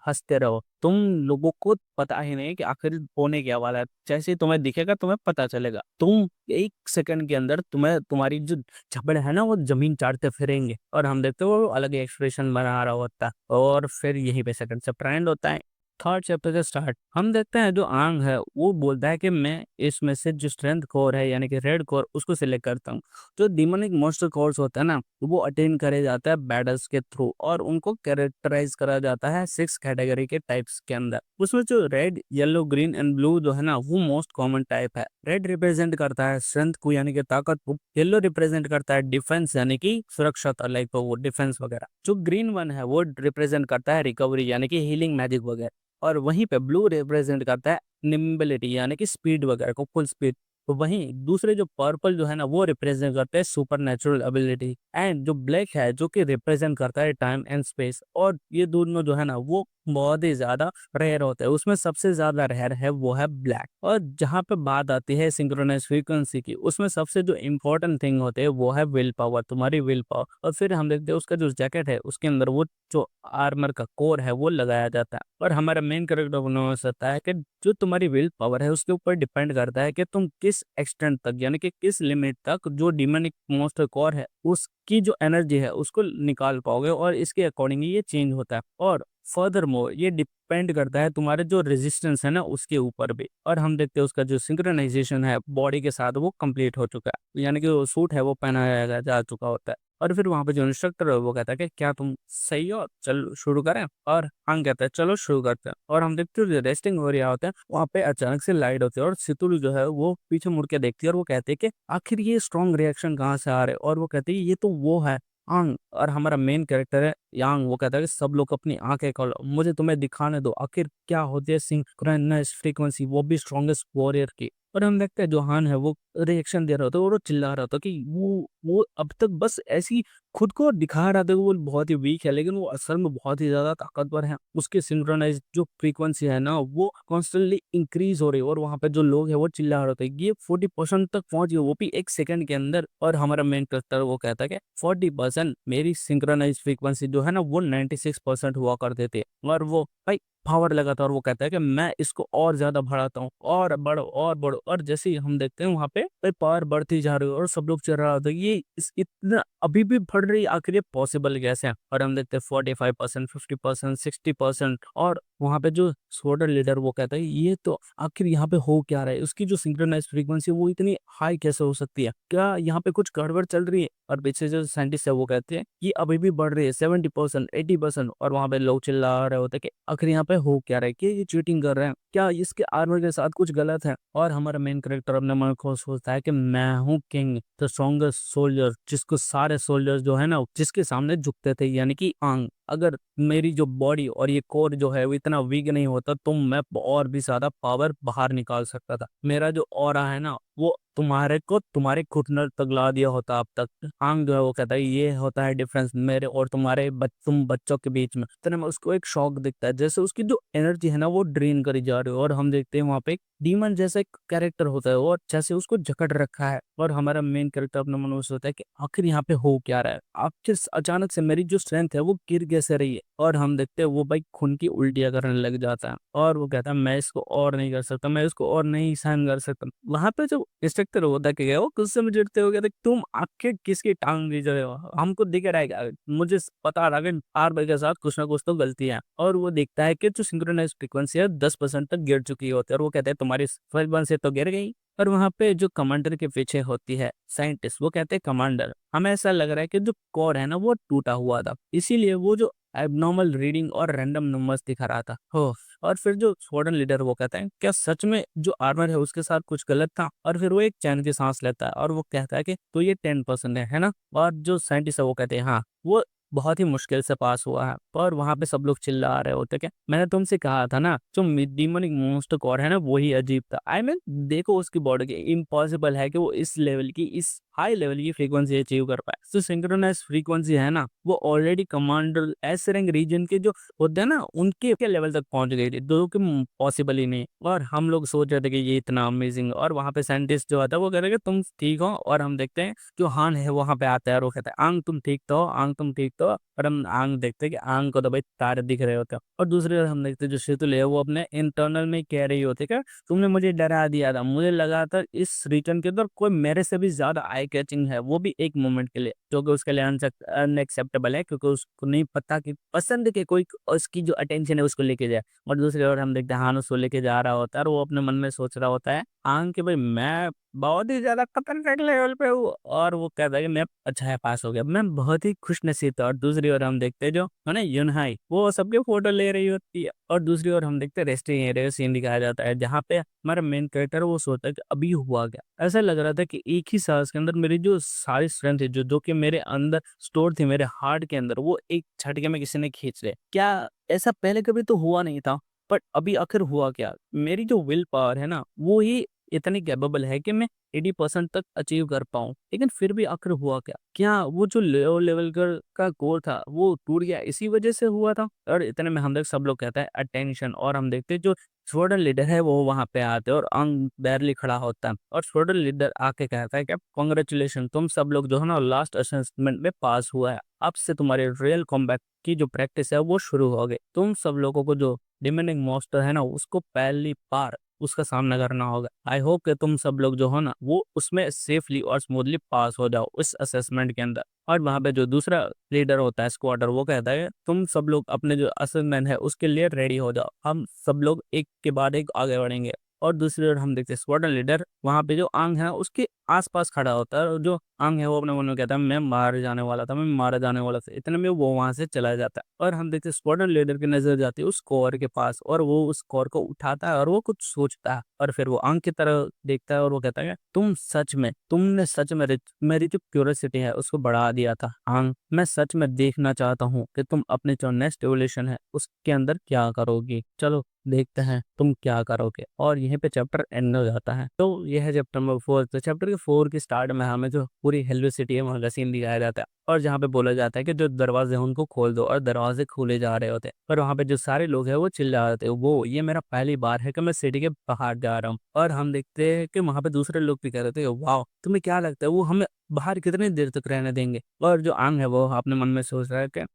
हंसते रहो, तुम लोगों को पता ही नहीं कि आखिर होने क्या वाला है। जैसे ही तुम्हें दिखेगा तुम्हें पता चलेगा, तुम 1 सेकंड के अंदर तुम्हें तुम्हारी जो झपड़ है ना वो जमीन चाटते फिरेंगे। और हम देखते हैं वो अलग एक्सप्रेशन बना रहा होता है। और फिर यहीं पे सेकंड से ट्रेंड होता है थर्ड चैप्टर का स्टार्ट हम देखते हैं जो आंग है वो बोलता है कि मैं इसमें से जो स्ट्रेंथ कोर है यानी कि रेड कोर उसको सिलेक्ट करता हूँ। जो डिमोनिक मॉन्स्टर कोर्स होता है ना वो अटेन करे जाता है बैटल्स के थ्रू और उनको कैरेक्टराइज करा जाता है 6 कैटेगरी के टाइप्स के अंदर। उसमें जो red yellow green and blue जो है ना वो मोस्ट कॉमन टाइप है। रेड रिप्रेजेंट करता है स्ट्रेंथ को यानी कि ताकत को, येलो रिप्रेजेंट करता है डिफेंस यानी कि सुरक्षा लाइक वो डिफेंस वगैरह, जो ग्रीन वन है वो रिप्रेजेंट करता है रिकवरी यानी कि हीलिंग मैजिक वगैरह, और वहीं पे ब्लू रिप्रेजेंट करता है निम्बिलिटी यानी कि स्पीड वगैरह को, फुल स्पीड। तो वहीं दूसरे जो पर्पल जो है ना वो रिप्रेजेंट करते हैं सुपर नेचुरल एबिलिटी, एंड जो ब्लैक है जो कि रिप्रेजेंट करता है टाइम एंड स्पेस। और ये दोनों जो है ना वो बहुत ही ज्यादा रेयर होते हैं, उसमें सबसे ज्यादा रेयर है वो है ब्लैक। और जहाँ पे बात आती है सिंक्रोनाइज फ्रीक्वेंसी की, उसमें सबसे जो इम्पोर्टेंट थिंग होते हैं वो है विल पावर, तुम्हारी विल पावर। और फिर हम देखते हैं उसका जो जैकेट है उसके अंदर वो जो आर्मर का कोर है वो लगाया जाता है। और हमारा मेन कैरेक्टर होता है कि जो तुम्हारी विल पावर है उसके ऊपर डिपेंड करता है कि तुम किस एक्सटेंट तक यानी कि किस लिमिट तक जो डिमोनिक मॉन्स्टर कोर है उसकी जो एनर्जी है उसको निकाल पाओगे, और इसके अकॉर्डिंग ये चेंज होता है। और फर्दर मोर ये डिपेंड करता है तुम्हारे जो रेजिस्टेंस है ना उसके ऊपर भी। और हम देखते हैं उसका जो सिंक्रोनाइजेशन है बॉडी के साथ वो कंप्लीट हो चुका है, यानी कि वो सूट है वो पहनाया जा चुका होता है। और फिर वहां पे जो इंस्ट्रक्टर है वो कहता है कि क्या तुम सही हो, चल शुरू करें। और हम कहते हैं चलो शुरू करते हैं। और हम देखते हैं जो रेस्टिंग हो रहा होता है वहां पे अचानक से लाइट होती है और सितुल जो है वो पीछे मुड़ के देखती है और वो कहते हैं कि आखिर ये स्ट्रॉन्ग रिएक्शन कहाँ से आ रहे हैं। और वो कहती है ये तो वो है आंग। और हमारा मेन कैरेक्टर है यांग, वो कहता है कि सब लोग अपनी आंखें खोलो, मुझे तुम्हें दिखाने दो आखिर क्या होती है सिंक्रोनाइज फ्रीक्वेंसी, वो भी स्ट्रॉन्गेस्ट वॉरियर की। और हम देखते हैं जो हान है वो रिएक्शन दे रहा होता है और वो चिल्ला रहा होता है कि वो अब तक बस ऐसी खुद को दिखा रहा था कि वो बहुत ही वीक है, लेकिन वो असल में बहुत ही ज्यादा ताकतवर है। उसकी सिंक्रोनाइज जो फ्रीक्वेंसी है ना वो कॉन्स्टेंटली इंक्रीज हो रही है। और वहां पे जो लोग है वो चिल्ला रहे होते हैं ये 40% तक पहुंच गए, वो भी 1 सेकंड के अंदर। और हमारा मेन कैरेक्टर वो कहता है कि 40%, मेरी सिंक्रोनाइज फ्रीक्वेंसी जो है ना वो 96% हुआ करते थे। और वो भाई पावर लगाता है और वो कहता है कि मैं इसको और ज्यादा बढ़ाता हूँ, और बढ़ो और बढ़ो। और जैसे ही हम देखते हैं वहां पे भाई पावर बढ़ती जा रही है और सब लोग चल रहा होता है ये इतना अभी भी बढ़ रही है, आखिर ये पॉसिबल कैसे है। और हम देखते हैं 45%, 50%, 60%। और वहां पे जो सोडर लीडर वो कहता है ये तो आखिर यहाँ पे हो क्या रहा है, उसकी जो सिंक्रोनाइज फ्रीक्वेंसी वो इतनी हाई कैसे हो सकती है, क्या यहाँ पे कुछ गड़बड़ चल रही है। और पीछे जो साइंटिस्ट है वो कहते हैं ये अभी भी बढ़ रही है 70%, 80%। और वहां पे लोग चिल्ला रहे होते हैं कि आखिर यहाँ पे हो क्या रहा है, कि ये चीटिंग कर रहे हैं, क्या इसके आर्मर के साथ कुछ गलत है। और हमारा मेन कैरेक्टर अपने मन को सोचता है कि मैं हूँ किंग, द स्ट्रॉन्गेस्ट सोल्जर, जिसको सारे सोल्जर्स जो है ना जिसके सामने झुकते थे, यानी कि आंग। अगर मेरी जो बॉडी और ये कोर जो है वो इतना वीक नहीं होता तो मैं और भी ज्यादा पावर बाहर निकाल सकता था। मेरा जो ऑरा है ना वो तुम्हारे को तुम्हारे घुटने तक ला दिया होता अब तक। आंग जो है वो कहता है ये होता है डिफरेंस मेरे और तुम्हारे तुम बच्चों के बीच में। तो ना उसको एक शौक दिखता है, जैसे उसकी जो एनर्जी है ना वो ड्रेन करी जा रही है। और हम देखते हैं वहां पे एक डीमन जैसा एक कैरेक्टर होता है और जैसे उसको जकड़ रखा है। और हमारा मेन कैरेक्टर अपना मन में सोचता है कि आखिर यहाँ पे हो क्या रहा है, आखिर अचानक से मेरी जो स्ट्रेंथ है वो गिर कैसे रही है। और हम देखते हैं वो भाई खून की उल्टियां करने लग जाता है और वो कहता है मैं इसको और नहीं कर सकता, मैं इसको और नहीं सहन कर सकता। वहां पे जो इंस्ट्रक्टर होता है कि वो गुस्से में चिढ़ते हो गया, तुम आखिर किसकी टांग खींच रहे हो, हमको दिख रहा है क्या, मुझे पता रहा कि आर भाई के साथ कुछ ना कुछ तो गलती है। और वो देखता है कि जो सिंक्रोनाइज फ्रीक्वेंसी है 10% तक गिर चुकी होती है। और वो कहते हैं तुम्हारी 5% तो गिर गई। और वहां पे जो कमांडर के पीछे होती है साइंटिस्ट, वो कहते हैं कमांडर हमें ऐसा लग रहा है कि जो कोर है ना वो टूटा हुआ था, इसीलिए वो जो एबनॉर्मल रीडिंग और रैंडम नंबर्स दिखा रहा था हो। और फिर जो स्क्वाड्रन लीडर वो कहता है क्या सच में जो आर्मर है उसके साथ कुछ गलत था। और फिर वो एक चैन की सांस लेता है और वो कहता है कि तो ये 10% है ना। और जो साइंटिस्ट है वो कहते हैं हाँ वो बहुत ही मुश्किल से पास हुआ है। और वहां पे सब लोग चिल्ला रहे होते क्या, मैंने तुमसे कहा था ना जो डिमोनिक मॉन्स्टर कोर है ना वही अजीब था। आई मीन देखो उसकी बॉडी की इम्पॉसिबल है कि वो इस लेवल की इस हाई लेवल की फ्रीक्वेंसी अचीव कर पाए। तो सिंक्रोनाइज फ्रीक्वेंसी है ना वो already commander S rank region के जो होते हैं ना उनके लेवल तक पहुंच गई थी, जो कि पॉसिबल ही नहीं। और हम लोग सोच रहे थे कि ये इतना अमेजिंग। और वहां पे साइंटिस्ट जो आता है वो कह रहे कि तुम ठीक हो। और हम देखते हैं जो हान है वहां पे आता है और वो कहता है आंग तुम ठीक तो हो, आंग तुम ठीक तो हो। पर हम आंग देखते हैं कि आंग को तो भाई तारे दिख रहे होते हैं। और दूसरी ओर हम देखते हैं जो सेतुली है वो अपने इंटरनल में कह रही होती है क्या तुमने मुझे डरा दिया था, मुझे लगा था इस रिटर्न के अंदर कोई मेरे से भी ज्यादा आई कैचिंग है, वो भी एक मोमेंट के लिए, जो कि उसके लिए अनएक्सेप्टेबल है, क्योंकि उसको नहीं पता कि पसंद के कोई उसकी जो अटेंशन है उसको लेके जाए। और दूसरी ओर हम देखते हैं हान उसको लेके जा रहा होता है और वो अपने मन में सोच रहा होता है आंग कि भाई मैं बहुत ही ज़्यादा खतरनाक लेवल पे हूँ, और वो कहता है कि मैं अच्छा है पास हो गया, मैं बहुत ही खुशनसीब था। और दूसरी ओर हम देखते हैं जो है ना यूनहाई वो सबके फोटो ले रही होती है। और दूसरी ओर हम देखते हैं रेस्टिंग एरिया सीन दिखाया जाता है जहाँ पे हमारा मेन कैरेक्टर वो सोचता है कि अभी हुआ क्या। ऐसा लग रहा था कि एक ही सांस के अंदर मेरी जो सारी स्ट्रेंथ है जो जो कि मेरे अंदर स्टोर थी मेरे हार्ट के अंदर, वो एक झटके में किसी ने खींच लिया। क्या ऐसा पहले कभी तो हुआ नहीं था, बट अभी आखिर हुआ क्या? मेरी जो विल पावर है ना वो ही इतनी कैपेबल है कि मैं 80% तक अचीव कर पाऊँ। लेकिन फिर भी आखिर हुआ क्या? क्या वो जो लो लेवल का गोल था वो टूट गया इसी वज़ह से हुआ था? और इतने में हम देख सब लोग कहते हैं अटेंशन, और हम देखते हैं जो स्क्वाड्रन लीडर है वो वहाँ पे आते हैं और अंग बैरली खड़ा होता है और स्क्वाड्रन लीडर आके कहता है कि कांग्रेचुलेशन, तुम सब लोग जो है ना लास्ट असेसमेंट में पास हुआ है। अब से तुम्हारे रियल कॉम्बैट की जो प्रैक्टिस है वो शुरू हो गई। तुम सब लोगों को जो डिमेंडिंग मॉन्स्टर है ना उसको पहली बार उसका सामना करना होगा। आई होप कि तुम सब लोग जो हो ना वो उसमें सेफली और स्मूथली पास हो जाओ उस असेसमेंट के अंदर। और वहाँ पे जो दूसरा लीडर होता है स्क्वाडर वो कहता है तुम सब लोग अपने जो असेसमेंट है उसके लिए रेडी हो जाओ, हम सब लोग एक के बाद एक आगे बढ़ेंगे। और दूसरी ओर हम देखते हैं स्क्वाडर लीडर वहाँ पे जो आंग है उसके आसपास खड़ा होता है, और जो आंग है वो अपने मन में कहता है मैं मारे जाने वाला था, मैं मारा जाने वाला था। इतने में वो वहां से चला जाता है और हम देखते हैं स्क्वाड्रन लीडर की नजर जाती है उस कोर के पास, और वो उस कोर को उठाता है और वो कुछ सोचता है और फिर वो आंग की तरह देखता है और वो कहता है तुमने सच में मेरी जो क्यूरियोसिटी है उसको बढ़ा दिया था आंग। मैं सच में देखना चाहता हूँ कि तुम अपने जो नेक्स्ट एवोल्यूशन है उसके अंदर क्या करोगी। चलो देखते हैं तुम क्या करोगे। और यहीं पे चैप्टर एंड हो जाता है। तो यह है चैप्टर नंबर 4। तो चैप्टर के 4 की स्टार्ट में हमें जो पूरी हेलवे सिटी है वहाँ का सीन दिखाया जाता है, और जहाँ पे बोला जाता है कि जो दरवाजे हैं उनको खोल दो, और दरवाजे खोले जा रहे होते हैं। पर वहाँ पे जो सारे लोग हैं वो चिल्ला रहे थे वो ये मेरा पहली बार है कि मैं सिटी के बाहर जा रहा हूँ। और हम देखते हैं कि वहाँ पे दूसरे लोग भी कह रहे थे वाह तुम्हें क्या लगता है वो हमें बाहर कितनी देर तक रहने देंगे। और जो आंग है वो अपने मन में सोच रहा है कि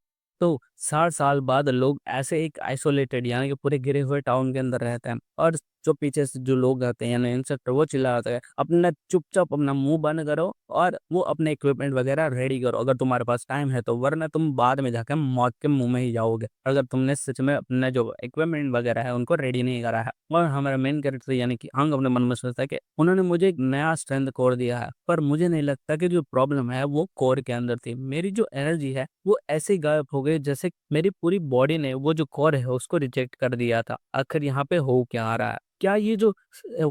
तो 60 साल बाद लोग ऐसे एक आइसोलेटेड यानी कि पूरे घिरे हुए टाउन के अंदर रहते हैं, और जो पीछे से जो लोग आते हैं यानी इंस्ट्रक्टर वो चिल्लाते हैं अपना चुपचाप अपना मुंह बंद करो और वो अपने इक्विपमेंट वगैरह रेडी करो अगर तुम्हारे पास टाइम है तो, वरना तुम बाद में जाकर मौत के मुंह में ही जाओगे अगर तुमने सच में अपने जो इक्विपमेंट वगैरह है उनको रेडी नहीं करा है। और हमारा मेन कैरेक्टर यानी कि अंग अपने मन में सोचता है कि उन्होंने मुझे एक नया स्ट्रेंथ कोर दिया है, पर मुझे नहीं लगता कि जो प्रॉब्लम है वो कोर के अंदर थी। मेरी जो एनर्जी है वो ऐसे ही गायब हो गई जैसे मेरी पूरी बॉडी ने वो जो कोर है उसको रिजेक्ट कर दिया था। आखिर यहाँ पे हो क्या आ रहा है? क्या ये जो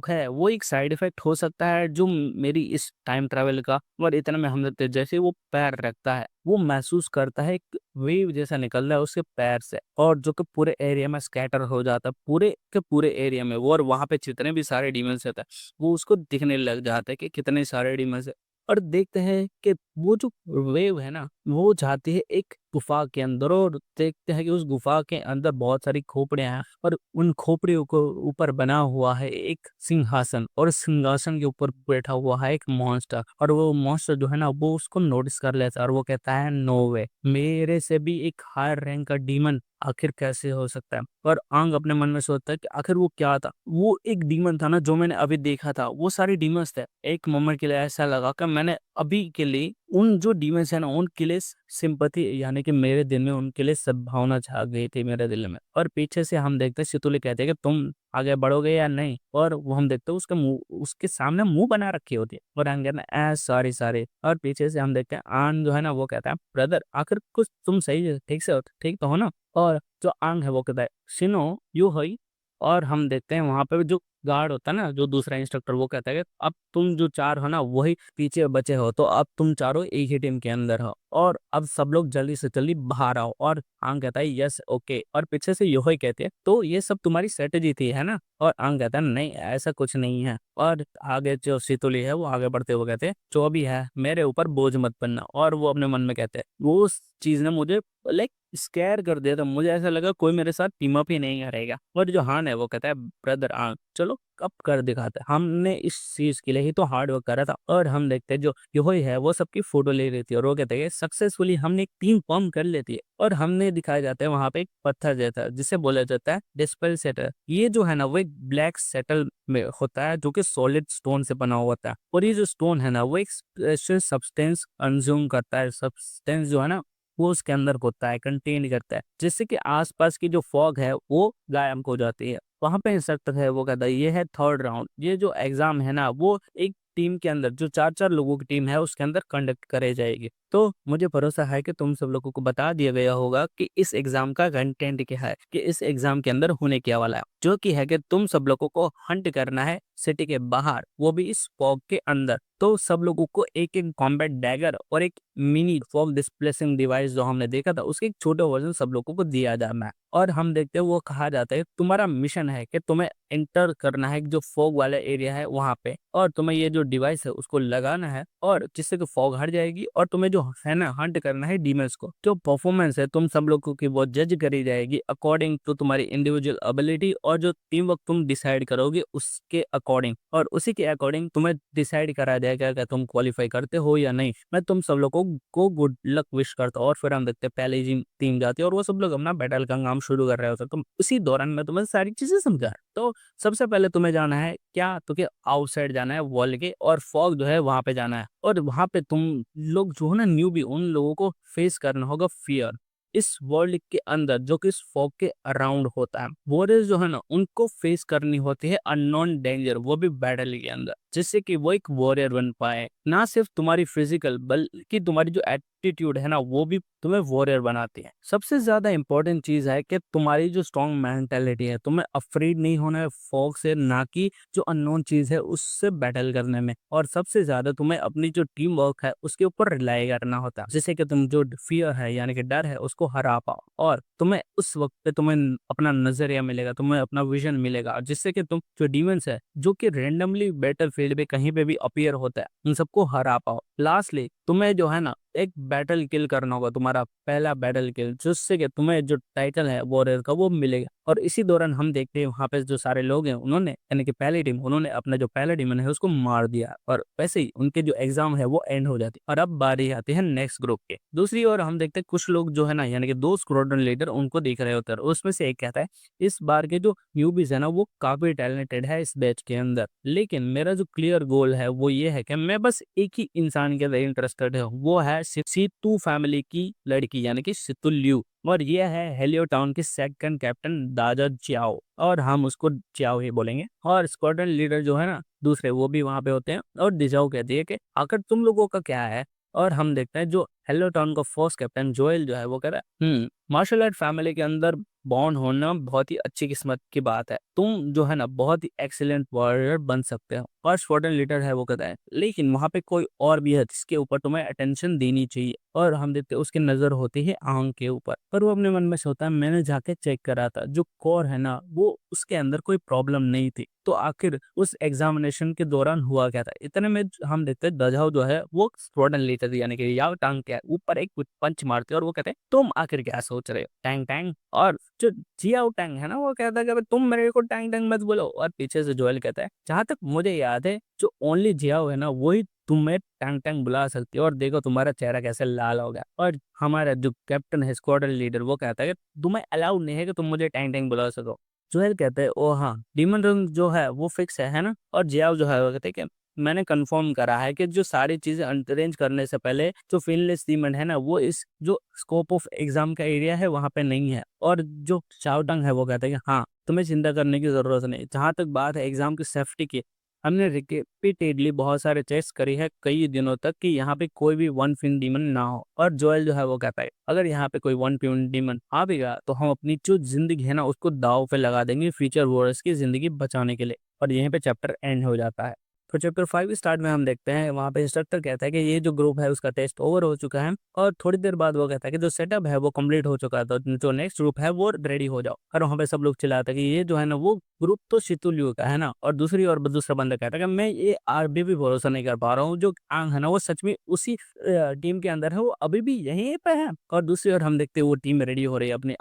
है वो एक साइड इफेक्ट हो सकता है जो मेरी इस टाइम ट्रैवल का? और इतने में हम देखते हैं जैसे वो पैर रखता है वो महसूस करता है एक वेव जैसा निकल रहा है उसके पैर से, और जो कि पूरे एरिया में स्कैटर हो जाता है पूरे के पूरे एरिया में वो, और वहां पे जितने भी सारे डीमंस रहता है वो उसको दिखने लग जाता है कि कितने सारे डीमंस है। और देखते हैं कि वो जो वेव है ना वो जाती है एक गुफा के अंदर, और देखते हैं कि उस गुफा के अंदर बहुत सारी खोपड़ियां हैं और उन खोपड़ियों को ऊपर बना हुआ है एक सिंहासन, और सिंहासन के ऊपर बैठा हुआ है एक मॉन्स्टर। और वो मॉन्स्टर जो है ना वो उसको नोटिस कर लेता है और वो कहता है नो वे, मेरे से भी एक हायर रैंक का डीमन आखिर कैसे हो सकता है। और आंग अपने मन में सोचता है कि आखिर वो क्या था। वो एक डीमन था ना जो मैंने अभी देखा था, वो सारे डीमंस थे। एक मोमेंट के लिए ऐसा लगा कि मैंने अभी के लिए उन जो डीमंस है ना उनके लिए सिंपैथी यानी कि मेरे दिल में उनके लिए सद्भावना छा गई थी मेरे दिल में। और पीछे से हम देखते हैं सितुली कहते हैं कि तुम आगे बढ़ोगे या नहीं, और वो हम देखते हैं उसका मुंह उसके सामने मुंह बना रखी होती है और हम कहते हैं सॉरी सॉरी। और पीछे से हम देखते हैं आन जो है ना वो कहता है ब्रदर आखिर कुछ तुम सही ठीक से हो ठीक तो हो ना। और जो आंग है वो कहता है सिनो यू हई। और हम देखते हैं वहां पे जो गार्ड होता है ना जो दूसरा इंस्ट्रक्टर वो कहता है कि अब तुम जो चार हो ना वही पीछे बचे हो, तो अब तुम चारों एक ही टीम के अंदर हो और अब सब लोग जल्दी से जल्दी बाहर आओ। और आंग कहता है यस ओके, और पीछे से यो ही कहते हैं तो ये सब तुम्हारी स्ट्रेटेजी थी है ना। और आंग कहता है नहीं ऐसा कुछ नहीं है। और आगे जो सितुली है वो आगे बढ़ते हुए कहते हैं जो भी है मेरे ऊपर बोझ मत बनना। और वो अपने मन में कहते हैं वो उस चीज ने मुझे लाइक स्कैर कर दिया था। मुझे ऐसा लगा कोई मेरे साथ टीम अप ही नहीं करेगा। और जो हान है वो कहता है ब्रदर चलो अब कर दिखाते हैं। हमने इस चीज के लिए ही तो हार्ड वर्क करा था। और हम देखते हैं जो योही है वो सबकी फोटो ले रही थी और वो कहते हैं सक्सेसफुली हमने एक टीम फॉर्म कर लेती है। और हमने दिखाया जाता है वहां पे एक पत्थर जैसा जिसे बोला जाता है डिस्पेल सेटल। ये जो है ना वो एक ब्लैक सेटल में होता है जो कि सॉलिड स्टोन से बना हुआ होता है। और ये जो स्टोन है ना वो एक स्पेशल सब्सटेंस कंज्यूम करता है। सब्सटेंस जो है ना वो उसके अंदर होता है, कंटेन करता है, जिससे कि आसपास की जो फॉग है वो गायब हो जाती है। वहां पे इंस्ट्रक्टर है वो कहता है ये है थर्ड राउंड। ये जो एग्जाम है ना वो एक टीम के अंदर जो 4-4 लोगों की टीम है उसके अंदर कंडक्ट करे जाएगी। तो मुझे भरोसा है कि तुम सब लोगों को बता दिया गया होगा कि इस एग्जाम का कंटेंट क्या है, कि इस एग्जाम के अंदर होने क्या वाला है, जो कि है कि तुम सब लोगों को हंट करना है सिटी के बाहर, वो भी इस फॉग के अंदर। तो सब लोगों को एक एक कॉम्बैट डैगर और एक मिनी फॉग डिस्प्लेसिंग डिवाइस जो हमने देखा था उसके एक छोटा वर्जन सब लोगों को दिया जाना है। और हम देखते हैं वो कहा जाता है तुम्हारा मिशन है कि तुम्हें एंटर करना है जो फॉग वाला एरिया है वहां पे, और तुम्हें ये जो डिवाइस है उसको लगाना है, और जिससे कि फॉग हट जाएगी। और तुम्हें जो है ना हंट करना है डीमंस को। जो परफॉर्मेंस है तुम सब लोगों की वो जज करी जाएगी अकॉर्डिंग टू तुम्हारी इंडिविजुअल एबिलिटी, और जो टीम वर्क तुम डिसाइड करोगे उसके अकॉर्डिंग, और उसी के अकॉर्डिंग तुम्हें डिसाइड करा जाएगा कि तुम क्वालिफाई करते हो या नहीं। मैं तुम सब लोगों को गुड लक विश करता हूँ। और फिर हम देखते हैं पहले टीम जाती है और वो सब लोग अपना बैटल का काम शुरू कर रहे होते हैं। तो उसी दौरान मैं तुम्हें सारी चीजें समझा। तो सबसे पहले तुम्हें जाना है क्या, तो क्या आउटसाइड जाना है वॉल के, और फॉग जो है वहां पे जाना है। और वहां पे तुम लोग जो है ना न्यूबी, उन लोगों को फेस करना होगा फियर इस वर्ल्ड के अंदर जो कि इस फॉग के अराउंड होता है। वॉरियर्स जो है ना उनको फेस करनी होती है अननोन डेंजर, वो भी बैटल के अंदर, जिससे कि वो एक वॉरियर बन पाए। ना सिर्फ तुम्हारी फिजिकल बल्कि तुम्हारी जो एटीट्यूड है ना वो भी तुम्हें वॉरियर बनाती है। सबसे ज्यादा इंपॉर्टेंट चीज है कि तुम्हारी जो स्ट्रॉन्ग मेंटेलिटी है, तुम्हें अफ्रीड नहीं होना है फॉग से, ना कि जो अननोन चीज है उससे बैटल करने में। और सबसे ज्यादा तुम्हें अपनी जो टीम वर्क है उसके ऊपर रिलाई करना होता है, जिससे कि तुम जो फियर है यानी कि डर है उसको हरा पाओ। और तुम्हें उस वक्त पे तुम्हें अपना नजरिया मिलेगा, तुम्हें अपना विजन मिलेगा, जिससे कि तुम जो डीमंस है जो कि रैंडमली बैटल फील्ड पे कहीं पे भी अपीयर होता है उन सबको हरा पाओ। लास्टली तुम्हें जो है ना एक बैटल किल करना होगा, तुम्हारा पहला बैटल किल, जिससे कि तुम्हें जो टाइटल है वॉरियर का वो मिलेगा। और इसी दौरान हम देखते हैं वहां पे जो सारे लोग हैं उन्होंने यानी कि पहली टीम उन्होंने अपना जो पहला डीमन है उसको मार दिया, और वैसे ही उनके जो एग्जाम है वो एंड हो जाती है। और अब बारी आती है नेक्स्ट ग्रुप के। दूसरी ओर हम देखते हैं कुछ लोग जो है ना यानी कि दो स्क्वाड्रन लीडर उनको देख रहे होते हैं। उसमें से एक कहता है इस बार के जो न्यूबीज है ना वो काफी टैलेंटेड है इस बैच के अंदर, लेकिन मेरा जो क्लियर गोल है वो ये है कि मैं बस एक ही इंसान के अंदर इंटरेस्टेड हूँ, वो है सीतू फैमिली की लड़की यानी कि सितुल्यू। और ये है हेलियो टाउन की सेकंड कैप्टन दाजा चियाओ, और हम उसको चियाओ ही बोलेंगे। और स्क्वाड्रन लीडर जो है ना दूसरे वो भी वहां पे होते हैं। और दिजाओ कहती है कि आखिर तुम लोगों का क्या है। और हम देखते हैं जो हेलो टाउन का फर्स्ट कैप्टन जोएल जो है वो कह रहा है मार्शल आर्ट फैमिली के अंदर बॉर्न होना बहुत ही अच्छी किस्मत की बात है, तुम जो है ना बहुत ही एक्सीलेंट वॉरियर बन सकते हो। और स्क्वाड्रन लीडर है वो कहता है लेकिन वहां पे कोई और भी है जिसके ऊपर तुम्हें अटेंशन देनी चाहिए। और हम देखते हैं उसकी नजर होती है आंख के ऊपर, पर वो अपने मन में सोचता है मैंने जाके चेक करा था जो कोर है ना वो उसके अंदर कोई प्रॉब्लम नहीं थी, तो आखिर उस एग्जामिनेशन के दौरान हुआ क्या था। इतने में हम देखते हैं दजाओ जो है वो स्क्वाड्रन लीडर यानी कि याओ टांग के ऊपर एक पंच मारते हैं और वो कहते हैं तुम आखिर क्या सोच रहे हो टैंग टैंग। और जो जियाओ टैंग है ना वो कहता है कि तुम मेरे को टैंग टैंग मत बोलो। और पीछे से जोएल कहता है जहां तक मुझे याद है जो ओनली जियाओ है ना वही तुम्हें टैंग टैंग बुला सकती है, और देखो तुम्हारा चेहरा कैसे लाल हो गया। और हमारा जो कैप्टन है स्क्वाड्रन लीडर वो कहता है कि तुम्हें अलाउड नहीं है कि तुम मुझे टैंग टैंग बुला सको। जोएल कहते हैं ओ हाँ डीमन रंग जो है वो फिक्स है ना। और जियाओ जो है वो कहते हैं कि मैंने कंफर्म करा है कि जो सारी चीजें अरेंज करने से पहले जो फिनलेस डीमन है ना वो इस जो स्कोप ऑफ एग्जाम का एरिया है वहां पे नहीं है। और जो चाओटंग है वो कहते हैं कि हाँ तुम्हें चिंता करने की जरूरत नहीं। जहां तक बात है एग्जाम की सेफ्टी की, हमने रिपीटेडली बहुत सारे चेक्स करी है कई दिनों तक कि यहाँ पे कोई भी वन फिन डीमन ना हो। और जोएल जो है वो कहता है अगर यहाँ पे कोई वन फिन डीमन आ भी गया तो हम अपनी जो जिंदगी है ना उसको दाव पे लगा देंगे फ्यूचर वॉरियर्स की जिंदगी बचाने के लिए। और यहीं पे चैप्टर एंड हो जाता है। तो चैप्टर 5 स्टार्ट में हम देखते हैं, वहाँ पे इंस्ट्रक्टर कहता है कि ये जो ग्रुप है उसका टेस्ट ओवर हो चुका है, और थोड़ी देर बाद वो कहता है कि जो सेटअप है वो कंप्लीट हो चुका है, तो जो नेक्स्ट ग्रुप है वो रेडी हो जाओ। और वहाँ पे सब लोग चिल्लाते हैं कि ये जो है ना वो ग्रुप तो शितुलियो का है ना, और दूसरा बंदा कहता है कि मैं ये अभी भी भरोसा नहीं कर पा रहा हूँ, जो आंग है ना वो सच में उसी टीम के अंदर है, वो अभी भी यहीं पे है। और दूसरी ओर हम देखते हैं वो टीम रेडी हो रही है, अपनी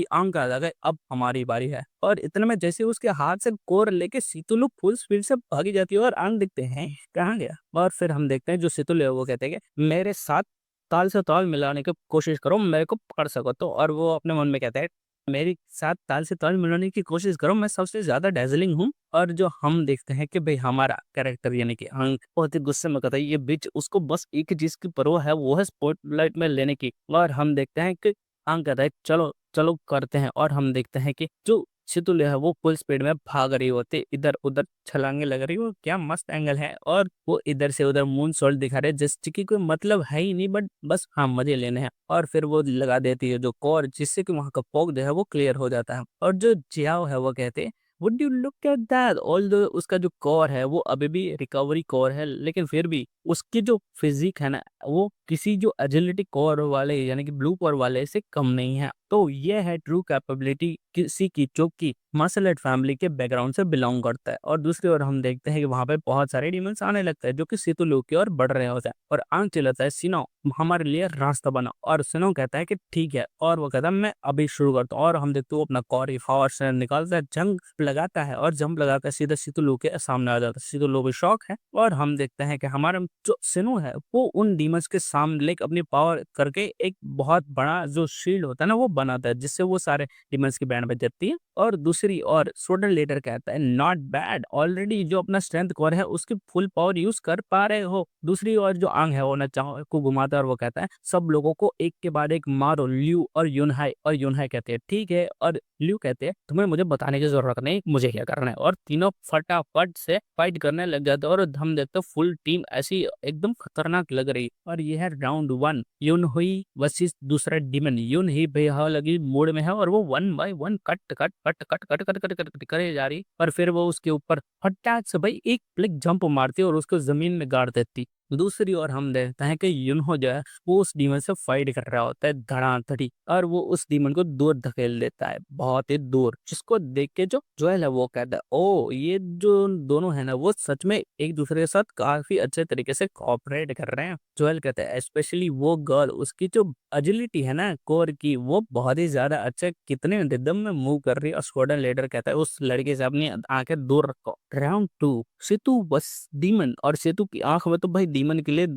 आंग का लगा अब हमारी बारी है, और इतने में जैसे उसके हाथ से कोर लेके सीतुलु फुल स्पीड से भागी जाती है, और आंग दिखते हैं कहाँ गया। और फिर हम देखते हैं जो सीतुलु है वो कहते हैं कि मेरे साथ ताल से ताल मिलाने की कोशिश करो, मेरे को पकड़ सको तो। और वो अपने मन में कहता है मेरे साथ ताल से ताल मिलाने की कोशिश करो, मैं सबसे ज्यादा डेजलिंग हूँ। और जो हम देखते हैं कि भाई हमारा कैरेक्टर यानी कि आंग बहुत ही गुस्से में कहता है, ये बिच उसको बस एक चीज की परवाह है, वो है स्पॉटलाइट में लेने की। और हम देखते हैं कि आंग कहता है चलो चलो करते हैं, और हम देखते हैं कि जो शितुल है वो फुल स्पीड में भाग रही होती, इधर उधर छलांगे लग रही हो, क्या मस्त एंगल है। और वो इधर से उधर मून सॉल्ट दिखा रहे जिसकी कोई मतलब है ही नहीं, बट बस हाँ मजे लेने हैं। और फिर वो लगा देती है जो कोर, जिससे कि वहां का फॉग जो है वो क्लियर हो जाता है। और जो जियाओ है वो कहते would you look at that, although उसका जो कोर है वो अभी भी रिकवरी कोर है, लेकिन फिर भी उसकी जो फिजिक है ना वो किसी जो एजिलिटी कोर वाले यानी कि ब्लू कोर वाले से कम नहीं है। तो ये है ट्रू कैपेबिलिटी किसी की जो कि मार्शल आर्ट फैमिली के बैकग्राउंड से बिलोंग करता है। और दूसरी ओर हम देखते हैं कि वहां पे बहुत सारे डिमंस आने लगते हैं जो कि सीतुलू की ओर बढ़ रहे होते हैं, और आंख चिल्लाता है सिनो हमारे लिए रास्ता बना। और सिनो कहता है कि ठीक है, और वो कहता है मैं अभी शुरू करता हूँ। और हम देखते हैं वो अपना कॉरी फावर्स निकालता है, जंग लगाता है, और जंप लगाता है सीधा सीतुलू के सामने आ जाता है। सीतुलू भी शौक है, और हम देखते हैं कि हमारा जो सिनो है वो उन डीमंस के सामने लेकर अपनी पावर करके एक बहुत बड़ा जो शील्ड होता है ना वो बनाता है, जिससे वो सारे डिमंस की बैंड बजती है। और दूसरी ओर सोडन लेटर कहता है नॉट बैड, ऑलरेडी जो अपना स्ट्रेंथ कोर है उसकी फुल पावर यूज कर पा रहे हो। दूसरी ओर जो आंग है वो नचाओ को घुमाता है, और वो कहता है सब लोगों को एक के बाद एक मारो, ल्यू और यूनहाई। और यूनहाई कहते हैं ठीक है, और ल्यू कहते हैं तुम्हें मुझे बताने की जरूरत नहीं, मुझे क्या करना है। और तीनों फटाफट से फाइट करने लग जाते हैं, और हम देखते हैं फुल टीम ऐसी एकदम खतरनाक लग रही। और ये है राउंड 1, यून हुई वर्सेस दूसरा डिमन। यून ही बेहद मोड में है, और वो 1 by 1 cut cut cut cut cut cut cut cut करे जा रही। और फिर वो उसके ऊपर फटाक से भाई एक प्लिक जंप मारती है और उसको जमीन में गाड़ देती। दूसरी ओर हम देखते हैं कि यूनहो जो है वो उस डीमन से फाइट कर रहा होता है धड़ाधड़ी, और वो उस डीमन को दूर धकेल देता है, बहुत ही दूर, जिसको देख के जो जोएल है वो कहता है ओ ये जो दोनों है ना वो सच में एक दूसरे के साथ काफी अच्छे तरीके से कोऑपरेट कर रहे हैं। जोएल कहता है स्पेशली वो गर्ल, उसकी जो एजिलिटी है ना कोर की वो बहुत ही ज्यादा अच्छा, कितने रिदम में मूव कर रही है। और स्क्वाड्रन लीडर कहता है उस लड़के से अपनी आंखें दूर रखो। राउंड 2, सेतु बस डीमन, और सेतु की आंख में तो भाई डीमन के लिए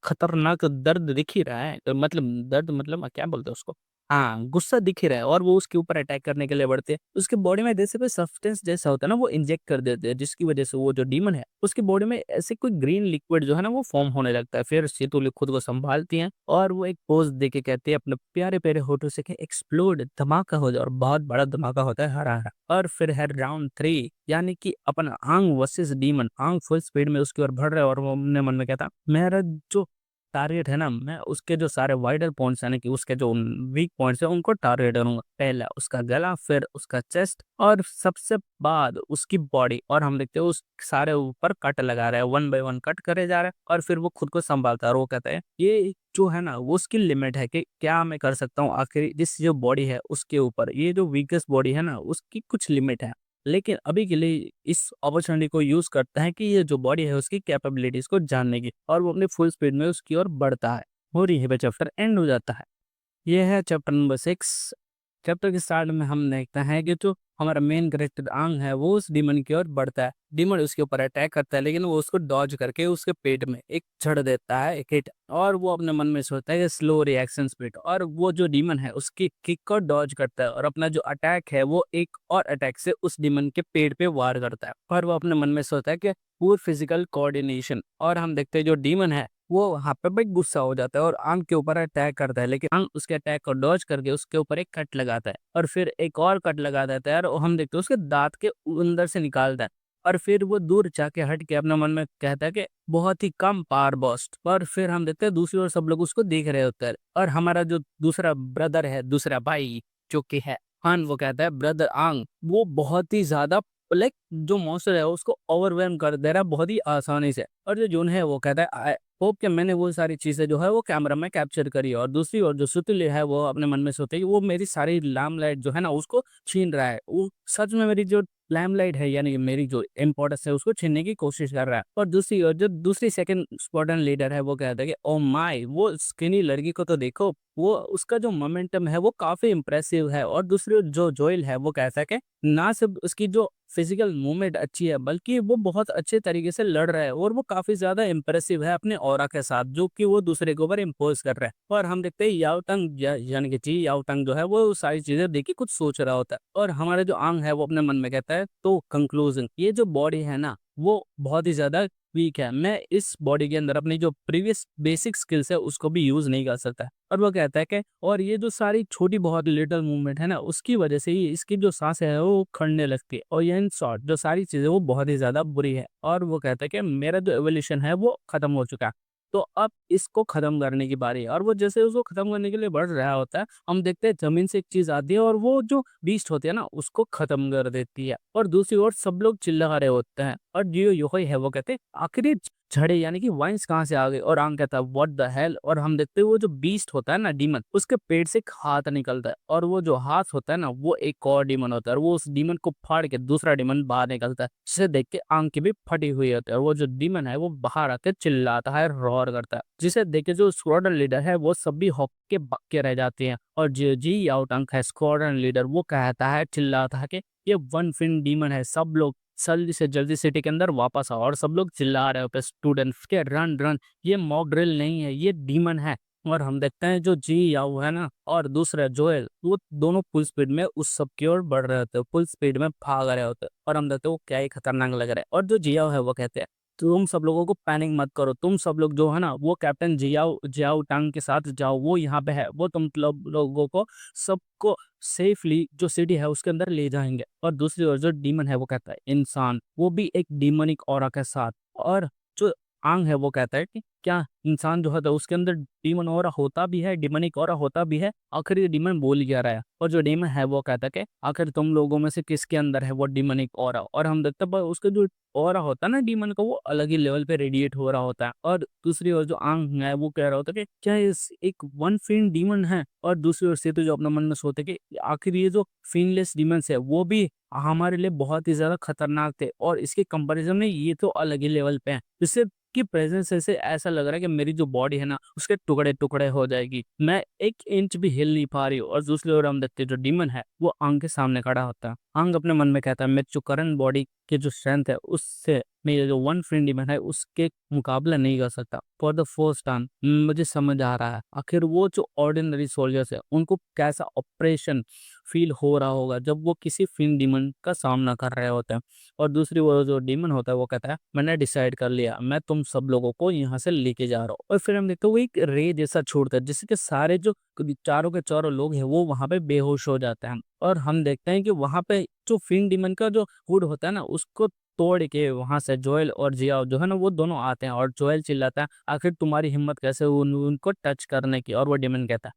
खतरनाक दर्द दिख ही रहा है, तो मतलब दर्द मतलब क्या बोलते हैं उसको, हाँ गुस्सा दिख ही रहा है। और वो उसके ऊपर अटैक करने के लिए बढ़ते हैं, उसके बॉडी में जैसे कोई सब्सटेंस जैसा होता है ना वो इंजेक्ट कर देते हैं, जिसकी वजह से वो जो डीमन है उसकी बॉडी में ऐसे कोई ग्रीन लिक्विड जो है ना वो फॉर्म होने लगता है। फिर सेतु खुद को संभालती हैं, और वो एक पोज दे के कहते हैं अपने प्यारे प्यारे होठों से कि एक्सप्लोड, धमाका हो जाए। और बहुत बड़ा धमाका होता है हरा हरा। और फिर है राउंड 3, यानी कि अपन आंग वर्सेस डीमन। आंग फुल स्पीड में उसकी ओर बढ़ रहा है, और वो अपने मन में कहता मेरा जो टारगेट है ना मैं उसके जो सारे वाइडर पॉइंट्स यानी कि उसके जो वीक पॉइंट्स है उनको टारगेट करूंगा। पहला उसका गला, फिर उसका चेस्ट, और सबसे बाद उसकी बॉडी। और हम देखते हैं उस सारे ऊपर कट लगा रहे हैं, 1 बाय 1 कट करे जा रहे हैं। और फिर वो खुद को संभालता है, और वो कहता है ये जो है ना वो उसकी लिमिट है कि क्या मैं कर सकता हूँ। आखिर जिस जो बॉडी है उसके ऊपर ये जो वीकेस्ट बॉडी है ना उसकी कुछ लिमिट है, लेकिन अभी के लिए इस अपॉर्चुनिटी को यूज करता है कि ये जो बॉडी है उसकी कैपेबिलिटीज को जानने की, और वो अपने फुल स्पीड में उसकी ओर बढ़ता है। और यही पे चैप्टर एंड हो जाता है। ये है चैप्टर नंबर 6। चैप्टर के स्टार्ट में हम देखते हैं कि जो हमारा मेन कैरेक्टर आंग है वो उस डीमन की ओर बढ़ता है। डीमन उसके ऊपर अटैक करता है, लेकिन वो उसको डॉज करके उसके पेट में एक छड़ देता है, एक हिट। और वो अपने मन में सोचता है कि स्लो रिएक्शन स्पीड, और वो जो डीमन है उसकी किक को डॉज करता है, और अपना जो अटैक है वो एक और अटैक से उस डीमन के पेट पे वार करता है। और वो अपने मन में सोचता है कि पूर फिजिकल कोऑर्डिनेशन। और हम देखते हैं जो डीमन है वो वहां पे भाई गुस्सा हो जाता है और आंग के ऊपर अटैक करता है, लेकिन आंग उसके अटैक को डॉज करके उसके ऊपर एक कट लगाता है, और फिर एक और कट लगा देता है, और हम देखते हैं उसके दांत के अंदर से निकालता है। और फिर वो दूर जाके हट के अपने मन में कहता है कि बहुत ही कम पावर बर्स्ट। और फिर हम देखते हैं दूसरी ओर सब लोग उसको देख रहे होते हैं, और हमारा जो दूसरा ब्रदर है, दूसरा भाई जो कि है हान, वो कहता है ब्रदर आंग वो बहुत ही ज्यादा लाइक जो मॉन्स्टर है उसको ओवरवेलम कर दे रहा है बहुत ही आसानी से। और जो जून है वो कहता है आई होप कि मैंने वो सारी चीजें जो है वो कैमरा में कैप्चर करी। और दूसरी ओर जो सुतुली है वो अपने मन में सोचती है कि वो मेरी सारी लाइट जो है ना उसको छीन रहा है, वो सच में मेरी जो लाइट है यानी कि मेरी जो इम्पोर्टेंस है उसको छीनने की कोशिश कर रहा है। और दूसरी ओर जो दूसरी सेकंड स्क्वाड्रन लीडर है वो कहता है कि ओ माय वो स्किनी लड़की को तो देखो, वो उसका जो मोमेंटम है वो काफी इंप्रेसिव है। और दूसरी ओर जो जोइल है वो कहता है कि ना सिर्फ उसकी जो फिजिकल मूवमेंट अच्छी है बल्कि वो बहुत अच्छे तरीके से लड़ रहा है और वो काफी ज्यादा इंप्रेसिव है अपने ऑरा के साथ जो कि वो दूसरे के ऊपर इम्पोज कर रहा है। और हम देखते हैं याओ तंग यानी कि जी याओ तंग जो है वो सारी चीजें देख के कुछ सोच रहा होता है। और हमारा जो आंग है वो अपने मन में कहता है तो कंक्लूजन, ये जो बॉडी है ना वो बहुत ही ज्यादा वीक है, मैं इस बॉडी के अंदर अपनी जो प्रीवियस बेसिक स्किल्स है उसको भी यूज नहीं कर सकता। और वो कहता है कि और ये जो सारी छोटी बहुत लिटिल मूवमेंट है ना उसकी वजह से ही इसकी जो सांस है वो खड़ने लगती है। और ये इन शॉर्ट जो सारी चीजें वो बहुत ही ज्यादा बुरी है। और वो कहता है कि मेरा जो एवोल्यूशन है वो खत्म हो चुका है, तो अब इसको खत्म करने की बारी है। और वो जैसे उसको खत्म करने के लिए बढ़ रहा होता है हम देखते हैं जमीन से एक चीज आती है और वो जो बीस्ट होती है ना उसको खत्म कर देती है। और दूसरी ओर सब लोग चिल्ला रहे होते हैं और जियो योही है वो कहते हैं आखिरी झड़े यानी कि वाइन्स कहाँ से आ गए। और आंग कहता है व्हाट द हेल। और हम देखते हैं वो जो बीस्ट होता है ना डीमन उसके पेट से एक हाथ निकलता है और वो जो हाथ होता है ना वो एक और डीमन होता है और वो उस डीमन को फाड़ के दूसरा डीमन बाहर निकलता है जिसे देख के आंग की भी फटी हुई होती है। और वो जो डीमन है वो बाहर आके चिल्लाता है, रोर करता है, जिसे देख के जो स्क्वाड्रन लीडर है वो सब भी हौक के बक के रह जाते हैं। और जो जी याओ टंग है स्क्वाड्रन लीडर वो कहता है चिल्लाता है कि ये वन फिन डीमन है, सब लोग जल्दी से जल्दी सिटी के अंदर वापस आओ। और सब लोग चिल्ला रहे होते स्टूडेंट्स के रन रन, ये मॉक ड्रिल नहीं है ये डीमन है। और हम देखते हैं जो जी याओ है ना और दूसरा जोएल वो दोनों फुल स्पीड में उस सब की ओर बढ़ रहे होते हैं, फुल स्पीड में भाग रहे होते हैं। और हम देखते हैं वो क्या ही खतरनाक लग रहा है। और जो जियाओ है वो कहते हैं तुम सब लोगों को पैनिक मत करो, तुम सब लोग जो है ना वो कैप्टन जियाओ जियाओ टांग के साथ जाओ, वो यहाँ पे है, वो तुम लोगों को सबको सेफली जो सिटी है उसके अंदर ले जाएंगे। और दूसरी ओर जो डीमन है वो कहता है इंसान, वो भी एक डीमनिक ऑरा के साथ। और जो आंग है वो कहता है कि क्या इंसान जो है तो उसके अंदर डीमन ऑरा होता भी है, डीमनिक ऑरा होता भी है, आखिर ये डीमन बोल क्या रहा है। और जो डीमन है वो कहता है कि आखिर तुम लोगों में से किसके अंदर है वो डीमनिक ऑरा। और हम देखते हैं उसका जो ऑरा होता है ना डीमन का वो अलग ही लेवल पे रेडिएट हो रहा होता है। और दूसरी ओर जो आंग है वो कह रहा होता है कि क्या इस एक वन फिन डीमन है। और दूसरी ओर से तो जो अपने मन में सोचते कि आखिर ये जो फिनलेस डीमंस है वो भी हमारे लिए बहुत ही ज्यादा खतरनाक थे और इसके कंपैरिजन में ये तो अलग ही लेवल पे हैं, जिससे की प्रेजेंस से ऐसा लग रहा है कि मेरी जो बॉडी है ना उसके टुकड़े टुकड़े हो जाएगी, मैं 1 इंच भी हिल नहीं पा रही हूँ। और दूसरी ओर हम देखते हैं जो डीमन है वो आंग के सामने खड़ा होता है। आंग अपने मन में कहता है मैं जो करंट बॉडी की जो स्ट्रेंथ है उससे मेरा जो वन फ्रेंड डीमन है उसके मुकाबला नहीं कर सकता। फॉर द फर्स्ट टाइम मुझे समझ आ रहा है आखिर वो जो ऑर्डिनरी सोल्जर्स है उनको कैसा ऑपरेशन फील हो रहा होगा जब वो किसी फिन डीमन का सामना कर रहे होते हैं। और दूसरी वो जो डीमन होता है वो कहता है मैंने डिसाइड कर लिया, मैं तुम सब लोगों को यहाँ से लेके जा रहा हूँ। और फिर हम देखते हैं वो एक रे जैसा छोड़ता है जिससे कि सारे जो चारों के चारों लोग हैं वो वहां पे बेहोश हो जाते हैं। और हम देखते हैं कि वहां पे जो फिन डीमन का जो हुड होता है ना उसको तोड़ के वहां से जोएल और जियाओ जो है ना वो दोनों आते हैं। और जोएल चिल्लाता है आखिर तुम्हारी हिम्मत कैसे हुई उनको टच करने की। और वो डीमन कहता है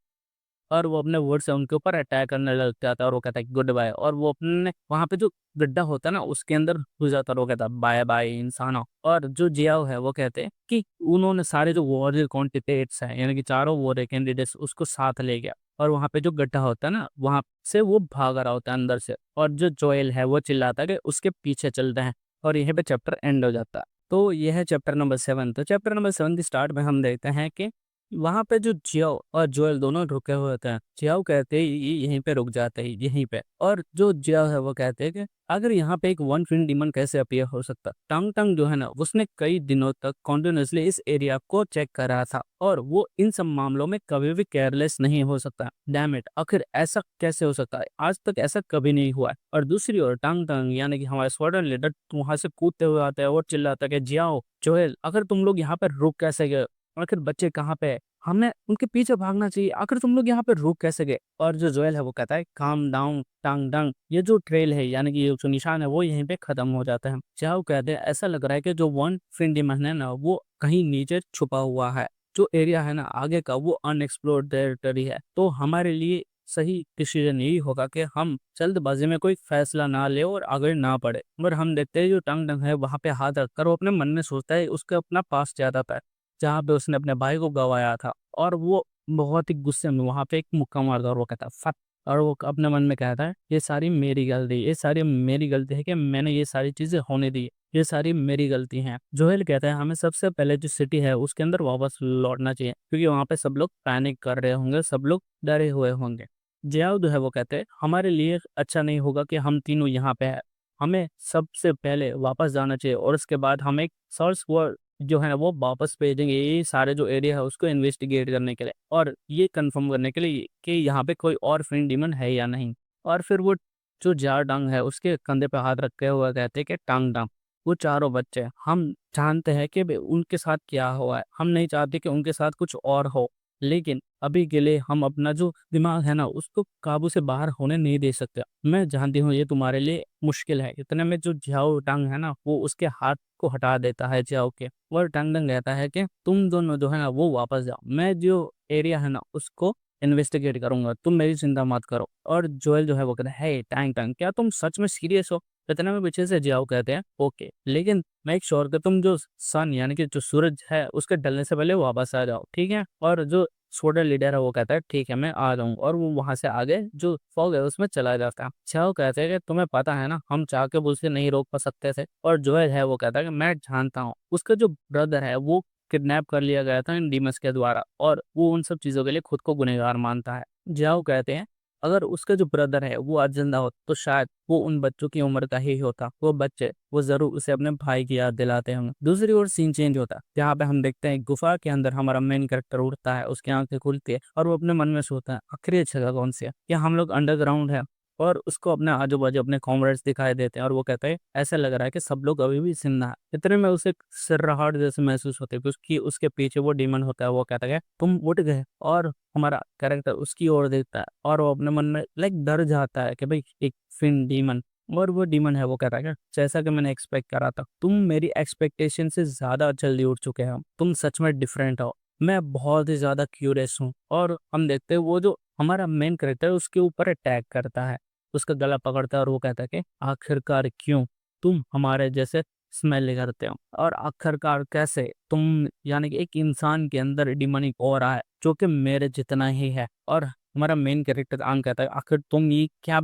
और वो अपने वर्ड से उनके ऊपर अटैक करने लग जाता है और वो कहता है गुड बाय। और वो अपने वहां पे जो गड्ढा होता है ना उसके अंदर घुस जाता है और वो कहता है बाय बाय इंसानों। और जो जियाओ है वो कहते हैं कि उन्होंने सारे जो वॉरियर कैंडिडेट्स हैं यानी कि चारों वॉरियर कैंडिडेट्स उसको साथ ले गया और वहां पे जो गड्ढा होता है ना वहां से वो भाग रहा होता है अंदर से। और जो जोएल है वो चिल्लाता है कि उसके पीछे चलते हैं। और यहीं पे चैप्टर एंड हो जाता है। तो यह है चैप्टर नंबर 7। तो चैप्टर नंबर 7 की स्टार्ट में हम देखते हैं कि वहां पे जो जियाओ और जोएल दोनों रुके हुए होते हैं। जियाओ कहते हैं यहीं पे रुक जाते हैं यहीं पे। और जो जियाओ है वो कहते हैं कि अगर यहाँ पे एक वन फिन डीमन कैसे अपीयर हो सकता। टंग टंग जो है ना उसने कई दिनों तक कॉन्टिन्यूसली इस एरिया को चेक कर रहा था और वो इन सब मामलों में कभी भी केयरलेस नहीं हो सकता। डैम इट, आखिर ऐसा कैसे हो सकता है, आज तक ऐसा कभी नहीं हुआ है। और दूसरी ओर टंग टंग यानी कि हमारे स्क्वाड्रन लीडर वहां से कूदते हुए आता है और चिल्लाता है कि जियाओ जोएल आखिर तुम लोग यहाँ पे रुक कैसे गए, आखिर बच्चे कहाँ पे है, हमने उनके पीछे भागना चाहिए, आखिर तुम लोग यहाँ पे रुक कैसे गए। और जो जोएल है वो कहता है काम डाउन टांग डंग, ये जो ट्रेल है यानी कि ये जो निशान है वो यहीं पे खत्म हो जाता है। चाहो कहते हैं ऐसा लग रहा है कि जो वन फिन डीमन है ना वो कहीं नीचे छुपा हुआ है, जो एरिया है ना आगे का वो अनएक्सप्लोर्ड टेरिटरी है। तो हमारे लिए सही डिसीजन यही होगा कि हम जल्दबाजी में कोई फैसला ना ले और आगे ना बढ़े। और हम देखते हैं जो टंग टंग है वहां पे हाथ रखकर वो अपने मन में सोचता है उसका अपना पास याद आता है जहाँ पे उसने अपने भाई को गवाया था। और वो बहुत ही गुस्से में वहां पे एक मुक्का मारता और वो कहता है फट। और वो अपने मन में कहता है ये सारी मेरी गलती, ये सारी मेरी गलती है कि मैंने ये सारी चीजें होने दी, ये सारी मेरी गलती है। जोहेल कहता है हमें सबसे पहले जो सिटी है उसके अंदर वापस लौटना चाहिए क्योंकि वहां पे सब लोग पैनिक कर रहे होंगे, सब लोग डरे हुए होंगे। जियाओ जो है वो कहते हैं हमारे लिए अच्छा नहीं होगा कि हम तीनों यहाँ पे है, हमें सबसे पहले वापस जाना चाहिए और उसके बाद हम एक सर्च वो जो है ना वो वापस भेजेंगे ये सारे जो एरिया है उसको इन्वेस्टिगेट करने के लिए और ये कंफर्म करने के लिए कि यहाँ पे कोई और फ्रेंड डीमन है या नहीं। और फिर वो जो जार डंग है उसके कंधे पे हाथ रखे हुए कहते हैं कि टांग डंग वो चारों बच्चे हम जानते हैं कि उनके साथ क्या हुआ है, हम नहीं चाहते कि उनके साथ कुछ और हो, लेकिन अभी के लिए हम अपना जो दिमाग है ना उसको काबू से बाहर होने नहीं दे सकते। मैं जानती हूँ ये तुम्हारे लिए मुश्किल है। इतने में जो झाओ टांग है ना वो उसके हाथ को हटा देता है झाओ के और टांग डंग कहता है कि तुम दोनों जो है ना वो वापस जाओ, मैं जो एरिया है ना उसको इन्वेस्टिगेट करूंगा, तुम मेरी चिंता मत करो। और जोएल जो है वो कहता है टांग टांग क्या तुम सच में सीरियस हो? इतने में पीछे से जियाओ कहते हैं ओके, लेकिन मेक श्योर कि तुम जो सन यानी कि जो सूरज है उसके ढलने से पहले वापस आ जाओ, ठीक है? और जो छोटा लीडर है वो कहता है ठीक है मैं आ रहा हूँ और वो वहां से आगे जो फॉग है उसमें चला जाता है। छाओ कहते हैं कि तुम्हें पता है ना हम चाह के उसे नहीं रोक पा सकते थे। और जोएल है वो कहता है कि मैं जानता हूँ उसका जो ब्रदर है वो किडनैप कर लिया गया था इन डीमंस के द्वारा और वो उन सब चीजों के लिए खुद को गुनहगार मानता है। जाओ कहते हैं अगर उसका जो ब्रदर है वो आज जिंदा हो तो शायद वो उन बच्चों की उम्र का ही होता, वो बच्चे वो जरूर उसे अपने भाई की याद दिलाते होंगे। दूसरी ओर सीन चेंज होता है जहाँ पे हम देखते हैं गुफा के अंदर हमारा मेन कैरेक्टर उठता है, उसकी आंखें खुलती है और वो अपने मन में सोचता है आखिर ये जगह कौन सी है, क्या हम लोग अंडरग्राउंड है? और उसको अपने आजू बाजू अपने कॉमरेड्स दिखाई देते हैं और वो कहते हैं ऐसा लग रहा है कि सब लोग अभी भी जिंदा है। इतने में उसे सिर्राहट जैसे महसूस होती है कि उसकी उसके पीछे वो डीमन होता है। वो कहता है तुम उठ गए और हमारा कैरेक्टर उसकी ओर देखता है और वो अपने मन में लाइक डर जाता है कि भाई एक फिन डीमन। और वो डीमन है वो कहता है कि जैसा कि मैंने एक्सपेक्ट करा था तुम मेरी एक्सपेक्टेशन से ज्यादा जल्दी उठ चुके हो, तुम सच में डिफरेंट हो, मैं बहुत ही ज्यादा क्यूरियस हूँ। और हम देखते हैं वो जो हमारा मेन कैरेक्टर है उसके ऊपर अटैक करता है, उसका गला पकड़ता है और वो कहता है कि आखिरकार क्यों तुम हमारे जैसे स्मेल करते हो और आखिरकार कैसे तुम यानी कि एक इंसान के अंदर डिमोनिक ऑरा है जो कि मेरे जितना ही है। और हमारा मेन कैरेक्टर आंग कहता है आखिर तुम ये क्या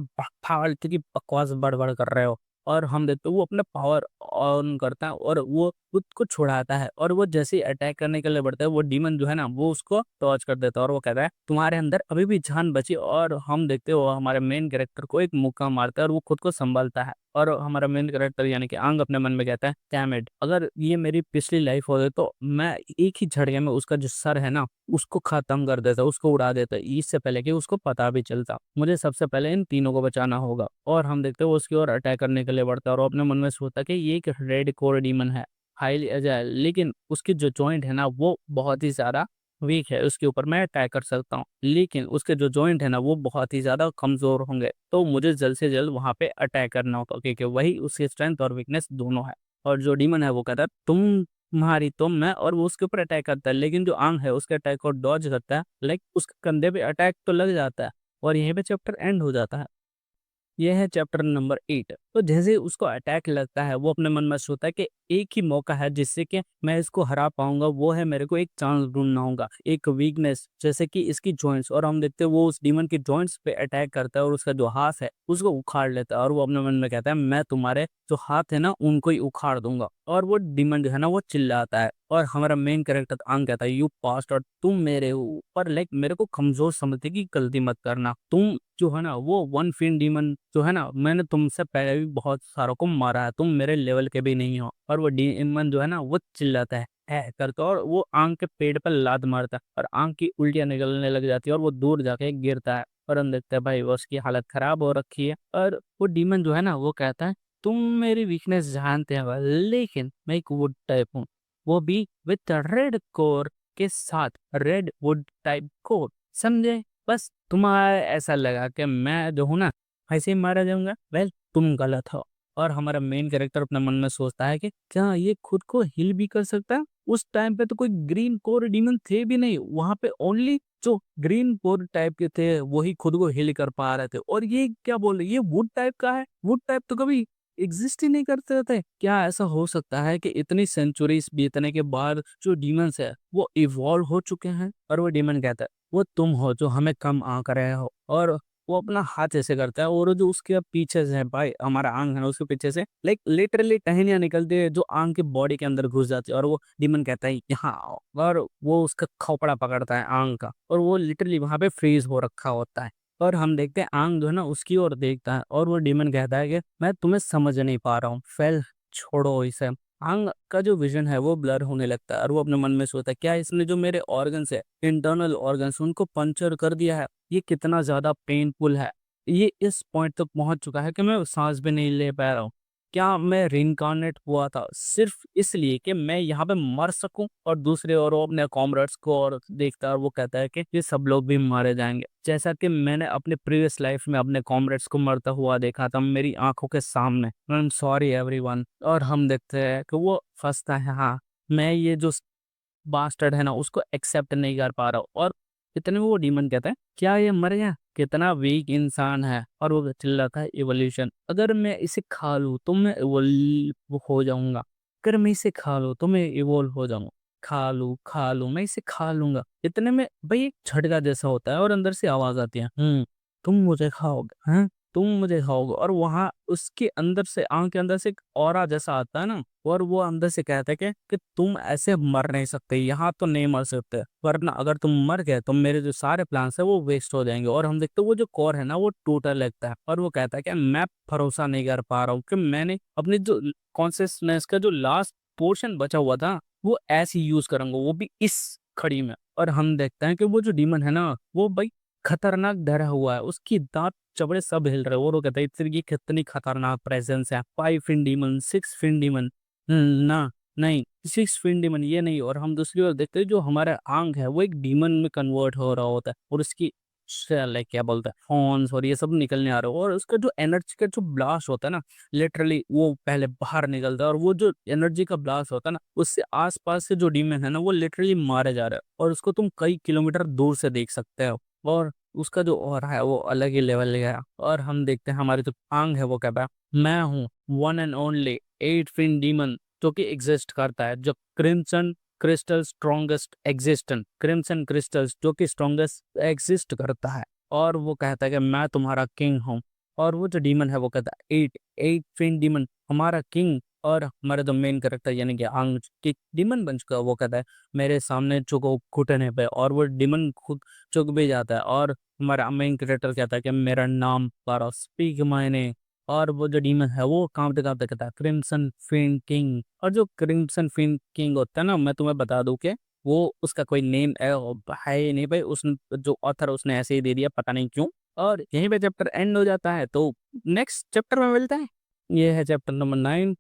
फालतू की बकवास बड़बड़ कर रहे हो। और हम देखते हैं वो अपना पावर ऑन करता है और वो खुद को छुड़ाता है और वो जैसे ही अटैक करने के लिए बढ़ता है वो डीमन जो है ना वो उसको टॉर्च कर देता है और वो कहता है तुम्हारे अंदर अभी भी जान बची। और हम देखते हो हमारे मेन कैरेक्टर को एक मुक्का मारता है और वो खुद को संभालता है और हमारा मेन कैरेक्टर यानी कि आंग अपने मन में कहता है डैम इट, अगर ये मेरी पिछली लाइफ होती तो मैं एक ही झटके में उसका जो सर है ना उसको खत्म कर देता, उसको उड़ा देता इससे पहले कि उसको पता भी चलता। मुझे सबसे पहले इन तीनों को बचाना होगा। और हम देखते हैं वो उसकी ओर अटैक करने के लिए बढ़ता है और वो अपने मन में सोचता है कि ये एक रेड कोर डीमन है, हाईली एजाइल, लेकिन उसकी जो जॉइंट है ना वो बहुत ही ज्यादा वीक है, उसके ऊपर मैं अटैक कर सकता हूँ लेकिन उसके जो जॉइंट है ना वो बहुत ही ज्यादा कमजोर होंगे, तो मुझे जल्द से जल्द वहां पे अटैक करना होगा क्योंकि वही उसकी स्ट्रेंथ और वीकनेस दोनों है। और जो डीमन है वो कहता है तुम्हारी तुम मैं, और वो उसके ऊपर अटैक करता है लेकिन जो आंग है उसके अटैक को डॉज करता है, लाइक उसके कंधे पे अटैक तो लग जाता है और यहीं पे चैप्टर एंड हो जाता है। यह है चैप्टर नंबर 8। तो जैसे ही उसको अटैक लगता है वो अपने मन में सोचता है कि एक ही मौका है जिससे कि मैं इसको हरा पाऊंगा, वो है मेरे को एक चांस ढूंढना होगा, एक वीकनेस जैसे कि इसकी जॉइंट्स। और हम देखते हैं वो उस डीमन की जॉइंट्स पे अटैक करता है और उसका जो हाथ है उसको उखाड़ लेता है और वो अपने मन में कहता है मैं तुम्हारे जो हाथ है ना उनको ही उखाड़ दूंगा। और वो डीमन जो है ना वो चिल्लाता है और हमारा मेन कैरेक्टर आंग कहता है यू पास्ट, और तुम मेरे ऊपर लाइक मेरे को कमजोर समझने की गलती मत करना, तुम जो है ना वो वन फिन डीमन जो है ना मैंने तुमसे पहले भी बहुत सारों को मारा है, तुम मेरे लेवल के भी नहीं हो। और वो डीमन जो है ना वो चिल्लाता है करके और वो आंख के पेड़ पर लात मारता है और आंख की उल्टियां निकलने लग जाती है और वो दूर जाके गिरता है और हम देखते हैं भाई वो उसकी हालत खराब हो रखी है। और वो डीमन जो है ना वो कहता है तुम मेरी वीकनेस जानते हो लेकिन मैं एक वुड टाइप हूँ, वो भी विथ रेड कोर के साथ, रेड वुड टाइप कोर, समझे? बस तुम्हारा ऐसा लगा कि मैं जो हूँ ना ऐसे ही मारा जाऊंगा, वेल तुम गलत हो। और हमारा मेन कैरेक्टर अपने मन में सोचता है कि क्या ये खुद को हील भी कर सकता है? उस टाइम पे तो कोई ग्रीन कोर डीमन थे भी नहीं, वहाँ पे ओनली जो ग्रीन कोर टाइप के थे वही खुद को हील कर पा रहे थे। और ये क्या बोल रहे, ये वुड टाइप का है, वुड टाइप तो कभी एग्जिस्ट ही नहीं करते थे। क्या ऐसा हो सकता है कि इतनी सेंचुरीज बीतने के बाद जो डीमंस है वो इवॉल्व हो चुके हैं? और वो डीमन कहता है वो तुम हो जो हमें कम आंक रहे हो। और वो अपना हाथ ऐसे करता है और जो उसके पीछे से है भाई, हमारा आंग है ना, उसके पीछे से लाइक लिटरली टहनियां निकलती है जो आंग के बॉडी के अंदर घुस जाती है। और वो डीमन कहता है यहाँ आओ, और वो उसका खोपड़ा पकड़ता है आंग का, और वो लिटरली वहां पे फ्रीज हो रखा होता है। और हम देखते हैं आंग जो है ना उसकी ओर देखता है, और वो डीमन कहता है कि मैं तुम्हें समझ नहीं पा रहा हूँ, फेल छोड़ो इसे। आंग का जो विजन है वो ब्लर होने लगता है, और वो अपने मन में सोचता है क्या इसने जो मेरे ऑर्गन्स है, इंटरनल ऑर्गन्स, उनको पंचर कर दिया है? ये कितना ज्यादा पेनफुल है। ये इस पॉइंट तक पहुंच चुका है कि मैं सांस भी नहीं ले पा रहा हूँ। क्या मैं रिइंकार्नेट हुआ था सिर्फ इसलिए कि मैं यहाँ पे मर सकूं? और दूसरे और वो अपने कॉमरेड्स को और देखता है, और वो कहता है कि ये सब लोग भी मारे जाएंगे, जैसा कि मैंने अपने प्रीवियस लाइफ में अपने कॉमरेड्स को मरता हुआ देखा था मेरी आंखों के सामने। I am sorry everyone. और हम देखते हैं कि वो फंसता है, हाँ मैं ये जो बास्टर्ड है ना उसको एक्सेप्ट नहीं कर पा रहा हूँ। और इतने में वो डीमन कहता है क्या ये मर गया, कितना वीक इंसान है। और वो चिल्लाता है इवोल्यूशन, अगर मैं इसे खा लूं तो मैं इवोल्व हो जाऊंगा, अगर मैं इसे खा लूं तो मैं इवोल्व हो जाऊंगा, खा लूं मैं इसे खा लूंगा। इतने में भाई एक झटका जैसा होता है और अंदर से आवाज आती है, तुम मुझे खाओगे, हैं तुम मुझे खाओगे। और वहां उसके अंदर से, आंख के अंदर से एक ऑरा जैसा आता है ना, और वो अंदर से कहता है कि तुम ऐसे मर नहीं सकते, यहाँ तो नहीं मर सकते, वरना अगर तुम मर गए तो मेरे जो सारे प्लान्स है वो वेस्ट हो जाएंगे। और हम देखते हैं वो जो कोर है ना वो टूटने लगता है, और वो कहता है कि मैं भरोसा नहीं कर पा रहा हूँ कि मैंने अपनी जो कॉन्सियसनेस का जो लास्ट पोर्शन बचा हुआ था वो ऐसे यूज करूंगा, वो भी इस खड़ी में। और हम देखते हैं कि वो जो डीमन है ना वो भाई खतरनाक डरा हुआ है, उसकी दांत चबड़े सब हिल रहे हैं। और वो कहता है ये कितनी खतरनाक प्रेजेंस है, 5 फिन डीमन, 6 फिन डीमन, ना नहीं 6 फिन डीमन ये नहीं। और हम दूसरी ओर देखते हैं जो हमारा आंग है वो एक डीमन में कन्वर्ट हो रहा होता है, और उसकी लाइक क्या बोलते हैं हॉर्न्स और ये सब निकलने आ रहे हो, और उसका जो एनर्जी का जो ब्लास्ट होता है ना लिटरली वो पहले बाहर निकलता है। और वो जो एनर्जी का ब्लास्ट होता है ना उससे आसपास से जो डीमन है ना वो लिटरली मारे जा रहे हैं, और उसको तुम कई किलोमीटर दूर से देख सकते हो। और उसका जो ऑरा है वो अलग ही लेवल का है। और हम देखते हैं हमारे जो आंग है वो कहता है मैं हूँ one and only 8 fin demon जो कि एग्जिस्ट करता है, जो crimson crystal strongest existent, crimson crystals जो कि स्ट्रॉन्गेस्ट एग्जिस्ट करता है। और वो कहता है कि मैं तुम्हारा किंग हूँ। और वो जो डीमन है वो कहता है 8 फिन डीमन हमारा किंग। और हमारे जो मेन करेक्टर यानी कि आंग की डीमन बन चुका है वो कहता है मेरे सामने झुको घुटने पे। और वो डीमन खुद चुक भी जाता है, और हमारा मेन कैरेक्टर कहता है कि मेरा नाम पारो स्पीक मायने। और वो जो डीमन है वो कांपते कांपते कहता है क्रिम्सन फिन किंग। और जो क्रिम्सन फिन किंग होता है ना, मैं तुम्हें बता दूं कि वो उसका कोई नेम है ही नहीं भाई, उस जो ऑथर उसने ऐसे ही दे दिया पता नहीं क्यों। और यहीं पे चैप्टर एंड हो जाता है, तो नेक्स्ट चैप्टर में मिलता है। ये है चैप्टर नंबर 9।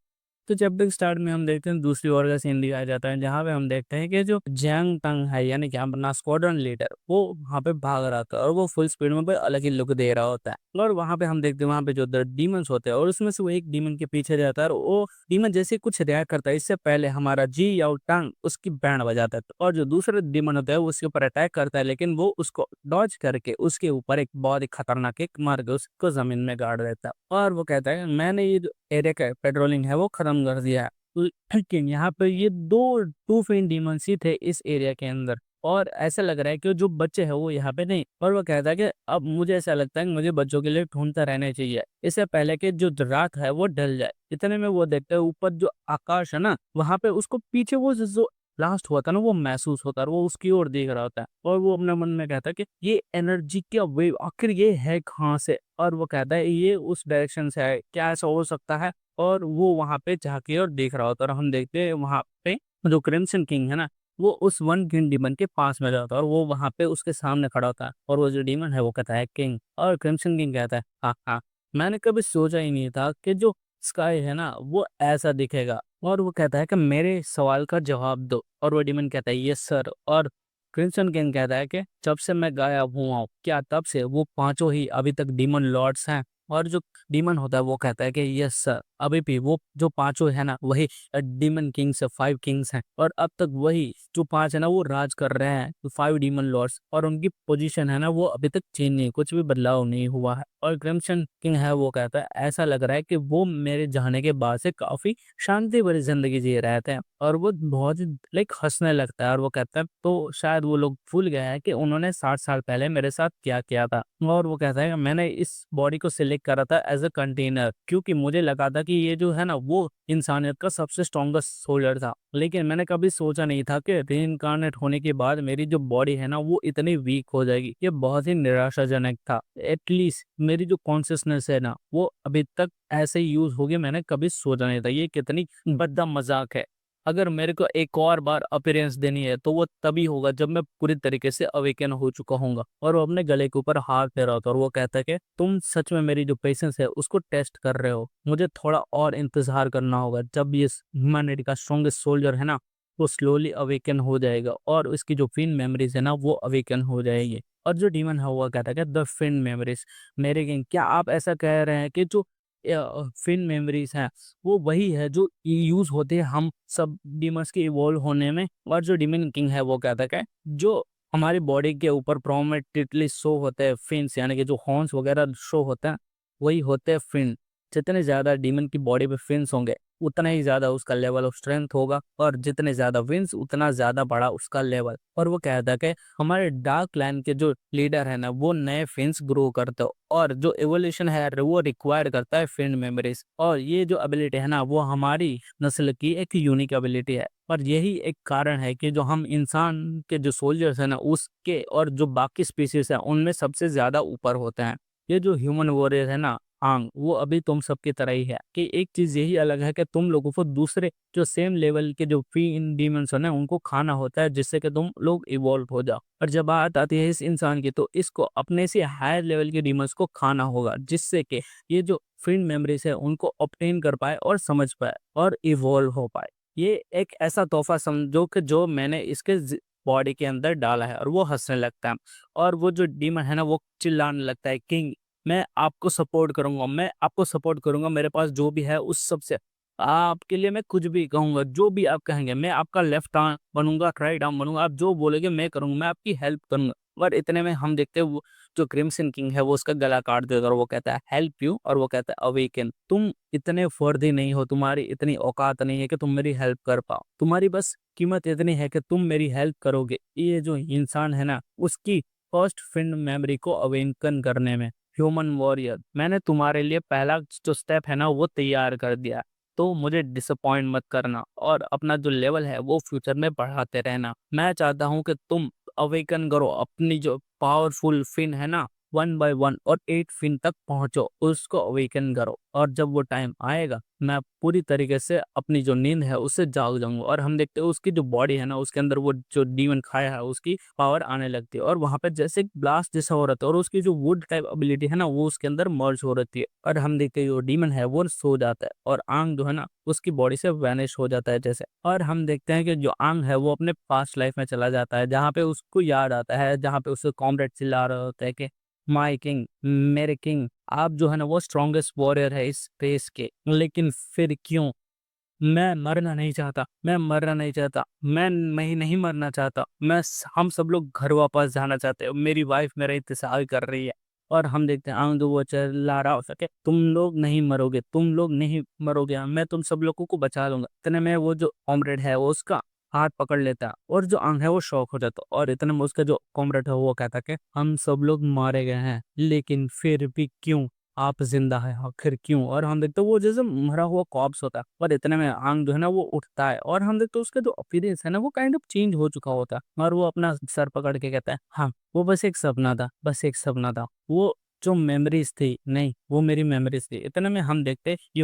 तो चैप्टर स्टार्ट में हम देखते हैं दूसरी ओर का सीन दिखाया जाता है, जहाँ पे हम देखते हैं कि जो जैंग तंग है यानी कि अपना स्क्वाड्रन लीडर वो वहाँ पे भाग रहा था, और वो फुल स्पीड में भाई अलग ही लुक दे रहा होता है। और वहाँ पे हम देखते हैं वहाँ पे जो डीमंस होते हैं, और उसमें से वो एक डीमन के पीछे जाता है, और वो डीमन जैसे कुछ रिएक्ट करता है इससे पहले हमारा जी याओ टंग उसकी बैंड बजाता है, और जो दूसरा डीमन होता है वो उसके ऊपर अटैक करता है, लेकिन वो उसको डॉज करके उसके ऊपर एक बहुत ही खतरनाक एक मार के उसको जमीन में गाड़ देता है। और वो कहता है मैंने ये एरिया का पेट्रोलिंग है वो खत्म कर दिया है। लेकिन यहाँ पे ये दो टू फिन डीमंस ही थे इस एरिया के अंदर, और ऐसा लग रहा है कि जो बच्चे हैं वो यहाँ पे नहीं। और वो कहता है कि अब मुझे ऐसा लगता है कि मुझे बच्चों के लिए ढूंढता रहना चाहिए इससे पहले कि जो रात है वो ढल जाए। इतने में वो देखते हैं ऊपर जो आकाश है ना वहां पे उसको पीछे वो जो ब्लास्ट हुआ था ना वो महसूस होता है, और वो उसकी ओर देख रहा होता है, और वो अपने मन में कहता है कि ये एनर्जी क्या वेव आखिर ये है कहाँ से। और वो कहता है ये उस डायरेक्शन से है, क्या ऐसा हो सकता है? और वो वहां पे झांकी और देख रहा होता है, और हम देखते हैं वहां पे जो क्रिम्सन किंग है ना वो उस वन किंग डीमन के पास में जाता है, और वो वहां पे उसके सामने खड़ा होता है, और वो जो डीमन है वो कहता है किंग। और क्रिम्सन किंग कहता है हाँ हाँ, मैंने कभी सोचा ही नहीं था कि जो स्काई है ना वो ऐसा दिखेगा। और वो कहता है कि मेरे सवाल का जवाब दो। और वो डीमन कहता है यस सर। और क्रिम्सन किंग कहता है कि जब से मैं गायब हुआ हूँ क्या तब से वो पांचों ही अभी तक डीमन लॉर्ड्स हैं? और जो डीमन होता है वो कहता है कि यस सर, अभी भी वो जो पांचों है ना वही डीमन किंग्स है, 5 किंग्स हैं, और अब तक वही जो 5 है ना वो राज कर रहे हैं, तो 5 डीमन लॉर्ड्स, और उनकी पोजीशन है ना वो अभी तक चेंज नहीं, कुछ भी बदलाव नहीं हुआ है। और क्रिम्सन किंग है वो कहता है ऐसा लग रहा है कि वो मेरे जाने के बाद से काफी शांति भरी जिंदगी जी रहे थे, और वो बहुत ही लाइक हंसने लगता है, और वो कहता है तो शायद वो लोग भूल गए हैं कि उन्होंने 60 साल पहले मेरे साथ क्या किया था। और वो कहता है कि मैंने इस बॉडी को सिलेक्ट करा था एज अ कंटेनर, क्योंकि मुझे लगा था कि ये जो है ना वो इंसानियत का सबसे स्ट्रॉन्गेस्ट सोल्जर था, लेकिन मैंने कभी सोचा नहीं था कि रीइंकार्नेट होने के बाद मेरी जो बॉडी है ना वो इतनी वीक हो जाएगी। ये बहुत ही निराशाजनक था। एटलीस्ट मेरी जो कॉन्शियसनेस है ना वो अभी तक ऐसे ही यूज होगी, मैंने कभी सोचा नहीं था। ये कितनी बद्दा मजाक है। अगर मेरे को एक और बार अपीयरेंस देनी है तो वो तभी होगा जब मैं पूरी तरीके से अवेकन हो चुका हूँगा। और वो अपने गले के ऊपर हाथ फेरा होता है, और वो कहता है कि तुम सच में मेरी जो पेशेंस है उसको टेस्ट कर रहे हो, मुझे थोड़ा और इंतजार करना होगा। जब ये ह्यूमैनिटी का स्ट्रॉन्गेस्ट सोल्जर है ना वो स्लोली अवेकन हो जाएगा, और उसकी जो फिन मेमोरीज है ना वो अवेकन हो जाएगी। और जो डीमन है वो कहता है कि द फिन मेमोरीज, मेरे किंग क्या आप ऐसा कह रहे हैं कि जो फिन मेमोरीज हैं वो वही है जो यूज होते हैं हम सब डीमंस के इवॉल्व होने में। और जो डीमन किंग है वो कहता है कि जो हमारी बॉडी के ऊपर प्रोमेटिटली शो होते हैं फिन्स, यानी कि जो हॉर्न्स वगैरह शो होते हैं वही होते हैं फिन। जितने ज्यादा डीमन की बॉडी पे फिन्स होंगे उतना ही ज्यादा उसका लेवल ऑफ स्ट्रेंथ होगा, और जितने ज्यादा विंस उतना ज्यादा बड़ा उसका लेवल। और वो कहता है कि हमारे डार्क लाइन के जो लीडर है ना वो नए फिन्स ग्रो करते हो, और जो एवोल्यूशन है वो रिक्वायर करता है फिन मेमोरीज। और ये जो एबिलिटी है ना वो हमारी नस्ल की एक यूनिक एबिलिटी है, और यही एक कारण है कि जो हम इंसान के जो सोल्जर्स है ना उसके और जो बाकी स्पीसीज है उनमें सबसे ज्यादा ऊपर होते हैं। ये जो ह्यूमन वॉरियर है ना आंग, वो अभी तुम सबकी तरह ही है, कि एक चीज यही अलग है कि तुम लोगों को दूसरे जो सेम लेवल के जो फिन डीमंस है ना उनको खाना होता है, जिससे कि तुम लोग इवॉल्व हो जाओ। और जब बात आती है इस इंसान की तो इसको अपने से हायर लेवल के डीमंस को खाना होगा, जिससे कि ये जो फिन मेमोरीज है उनको ऑब्टेन कर पाए और समझ पाए और इवॉल्व हो पाए। ये एक ऐसा तोहफा समझो कि जो मैंने इसके बॉडी के अंदर डाला है। और वो हंसने लगता है, और वो जो डीमन है ना वो चिल्लाने लगता है, किंग मैं आपको सपोर्ट करूंगा, मैं आपको सपोर्ट करूंगा, मेरे पास जो भी है उस सब से आपके लिए मैं कुछ भी कहूंगा, जो भी आप कहेंगे मैं आपका लेफ्ट आर्म बनूंगा, राइट आर्म बनूंगा, आप जो बोलेंगे मैं करूंगा, मैं आपकी हेल्प करूंगा। और इतने में हम देखते हैं वो जो क्रिम्सन किंग है वो उसका गला काट देता है, और वो कहता है हेल्प यू, और वो कहता है अवेकन, तुम इतने फर्दी नहीं हो, तुम्हारी इतनी औकात नहीं है कि तुम मेरी हेल्प कर पाओ, तुम्हारी बस कीमत इतनी है कि तुम मेरी हेल्प करोगे। ये जो इंसान है ना उसकी फर्स्ट फिल्म मेमोरी को अवेकन करने में, ह्यूमन वॉरियर मैंने तुम्हारे लिए पहला जो स्टेप है ना वो तैयार कर दिया, तो मुझे डिसअपॉइंट मत करना, और अपना जो लेवल है वो फ्यूचर में बढ़ाते रहना। मैं चाहता हूँ कि तुम अवेकन करो, अपनी जो पावरफुल फिन है ना 1 बाय 1 और 8 फिन तक पहुंचो, उसको अवेकन करो, और जब वो टाइम आएगा मैं पूरी तरीके से अपनी जो नींद है उससे जाग जाऊंगा। और हम देखते हैं उसकी जो बॉडी है ना उसके अंदर वो जो डीमन खाया है उसकी पावर आने लगती है, और वहां पे जैसे ब्लास्ट जैसा हो रहा था, और उसकी जो वुड टाइप एबिलिटी है ना वो उसके अंदर मर्ज हो रही है। और हम देखते हैं जो डीमन है वो सो जाता है, और आंग जो है ना उसकी बॉडी से वैनिश हो जाता है जैसे। और हम देखते हैं कि जो आंग है वो अपने पास्ट लाइफ में चला जाता है, जहाँ पे उसको याद आता है, जहाँ पे उसके कॉमरेड चिल्ला रहे होते हैं कि माय किंग, मेरे किंग, आप जो है ना वो स्ट्रॉन्गेस्ट वॉरियर है इस स्पेस के, लेकिन फिर क्यों? मैं मरना नहीं चाहता, मैं मरना नहीं चाहता, मैं ही नहीं मरना चाहता, हम सब लोग घर वापस जाना चाहते हैं, मेरी वाइफ मेरा इंतजार कर रही है। और हम देखते हैं आंधू वो चिल्ला रहा हो सके तुम लोग नहीं मरोगे, तुम लोग नहीं मरोगे, मैं तुम सब लोगों को बचा लूंगा। इतने में वो जो कॉमरेड है वो उसका हाथ पकड़ लेता है, और जो आंग है वो शॉक हो जाता है, और इतने में उसका जो कॉमरेड है वो कहता है कि हम सब लोग मारे गए हैं, लेकिन फिर भी क्यों आप जिंदा है, आखिर क्यों? और हम देखते हैं वो जैसे मरा हुआ कॉप्स होता है, और इतने में आंग जो है ना वो उठता है, और हम देखते हैं उसका जो अपीयरेंस है ना वो काइंड ऑफ चेंज हो चुका होता है, और वो अपना सर पकड़ के कहता है हाँ वो बस एक सपना था, बस एक सपना था, वो जो मेमोरीज थी नहीं वो मेरी मेमोरीज थी। इतने में हम देखते हैं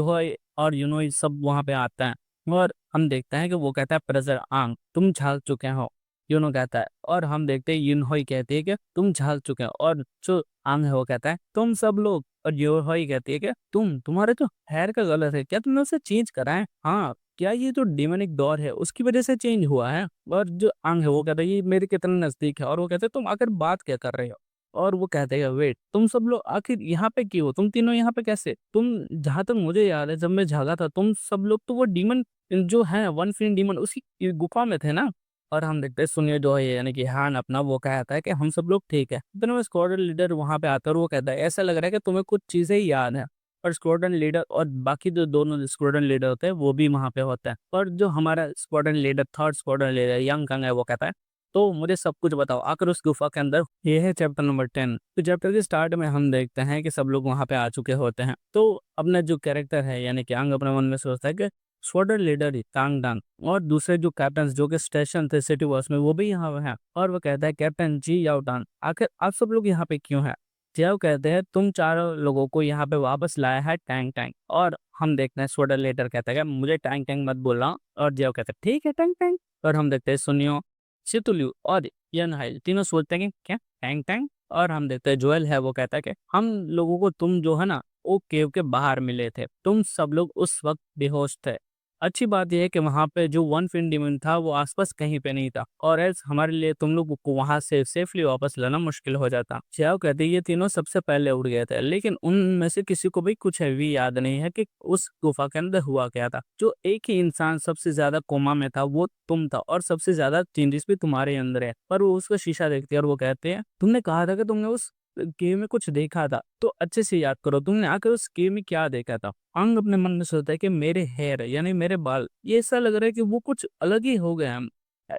और ये सब वहां पे आता है, और हम देखते हैं कि वो कहता है प्रेजर आंग तुम झाग चुके हो, कहता है। और हम देखते हैं यूनहोई कहती है कि तुम झाग चुके हो, और जो आंग है वो कहता है तुम सब लोग, और यूनहोई कहती है कि तुम्हारे तो हेयर का गलत है, क्या तुमने उसे चेंज करा है? हाँ, क्या ये जो डिमोनिक दौर है उसकी वजह से चेंज हुआ है? और जो आंग है वो कहता है ये मेरे कितने नजदीक है, और वो कहते हैं तुम आकर बात क्या कर रहे हो? और वो कहते हैं वेट तुम सब लोग आखिर यहाँ पे क्यों हो? तुम तीनों यहाँ पे कैसे? तुम जहाँ तक मुझे याद है जब मैं जागा था तुम सब लोग तो वो डीमन जो है वन फिन डीमन उसकी गुफा में थे ना? और हम देखते हैं सुनिए जो है यानी कि हान अपना वो कहता है कि हम सब लोग ठीक है। इतने में स्क्वाड्रन लीडर वहाँ पे आता है और वो कहता है ऐसा लग रहा है कि तुम्हें कुछ चीजें ही याद है। और स्क्वाड्रन लीडर और बाकी जो दोनों स्क्वाड्रन लीडर होते हैं वो भी वहाँ पे होते हैं। और जो हमारा squadron leader third squadron leader young Kang है वो कहता है तो मुझे सब कुछ बताओ आकर उस गुफा के अंदर। ये है चैप्टर नंबर 10। तो चैप्टर के स्टार्ट में हम देखते हैं कि सब लोग वहाँ पे आ चुके होते हैं। तो अपना जो कैरेक्टर है यानी कि अंग अपने मन में सोचता है कि स्क्वाड्रन लीडर ही तांग डांग और दूसरे जो कैप्टन जो कि स्टेशन थे सिटी बॉस में वो भी यहाँ पे हैं। और वो कहता है कैप्टन जी याओ टांग आखिर आप सब लोग यहाँ पे क्यों हैं? जियाओ कहते हैं तुम चारों लोगों को यहाँ पे वापस लाया है टैंक टैंक। और हम देखते हैं स्क्वाड्रन लीडर कहता है कि मुझे टैंक टैंक मत बोलना। और जियाओ कहता है ठीक है टैंक टैंक। और हम देखते हैं सुनियो शितुलियो और यनहाइल तीनों सोचते हैं कि क्या टैंक टैंक। और हम देखते हैं जोएल है वो कहता है कि हम लोगों को तुम जो है ना वो केव के बाहर मिले थे। तुम सब लोग उस वक्त बेहोश थे। अच्छी बात यह है कि वहां पे जो वन फिन डिमन था वो आसपास कहीं पे नहीं था और एल्स हमारे लिए तुम लोग को वहां से सेफली वापस लाना मुश्किल हो जाता। चाओ कहते हैं, ये तीनों सबसे पहले उड़ गए थे लेकिन उनमें से किसी को भी कुछ भी याद नहीं है कि उस गुफा के अंदर हुआ क्या था। जो एक ही इंसान सबसे ज्यादा कोमा में था वो तुम था और सबसे ज्यादा चेंजेस भी तुम्हारे अंदर है। पर वो उसका शीशा देखते हैं और वो कहते हैं तुमने कहा था कि तुमने उस गेम में कुछ देखा था तो अच्छे से याद करो तुमने आकर उस गेम में क्या देखा था। अंग अपने मन में सोचता है कि मेरे हेयर यानी मेरे बाल ये ऐसा लग रहा है कि वो कुछ अलग ही हो गए हैं।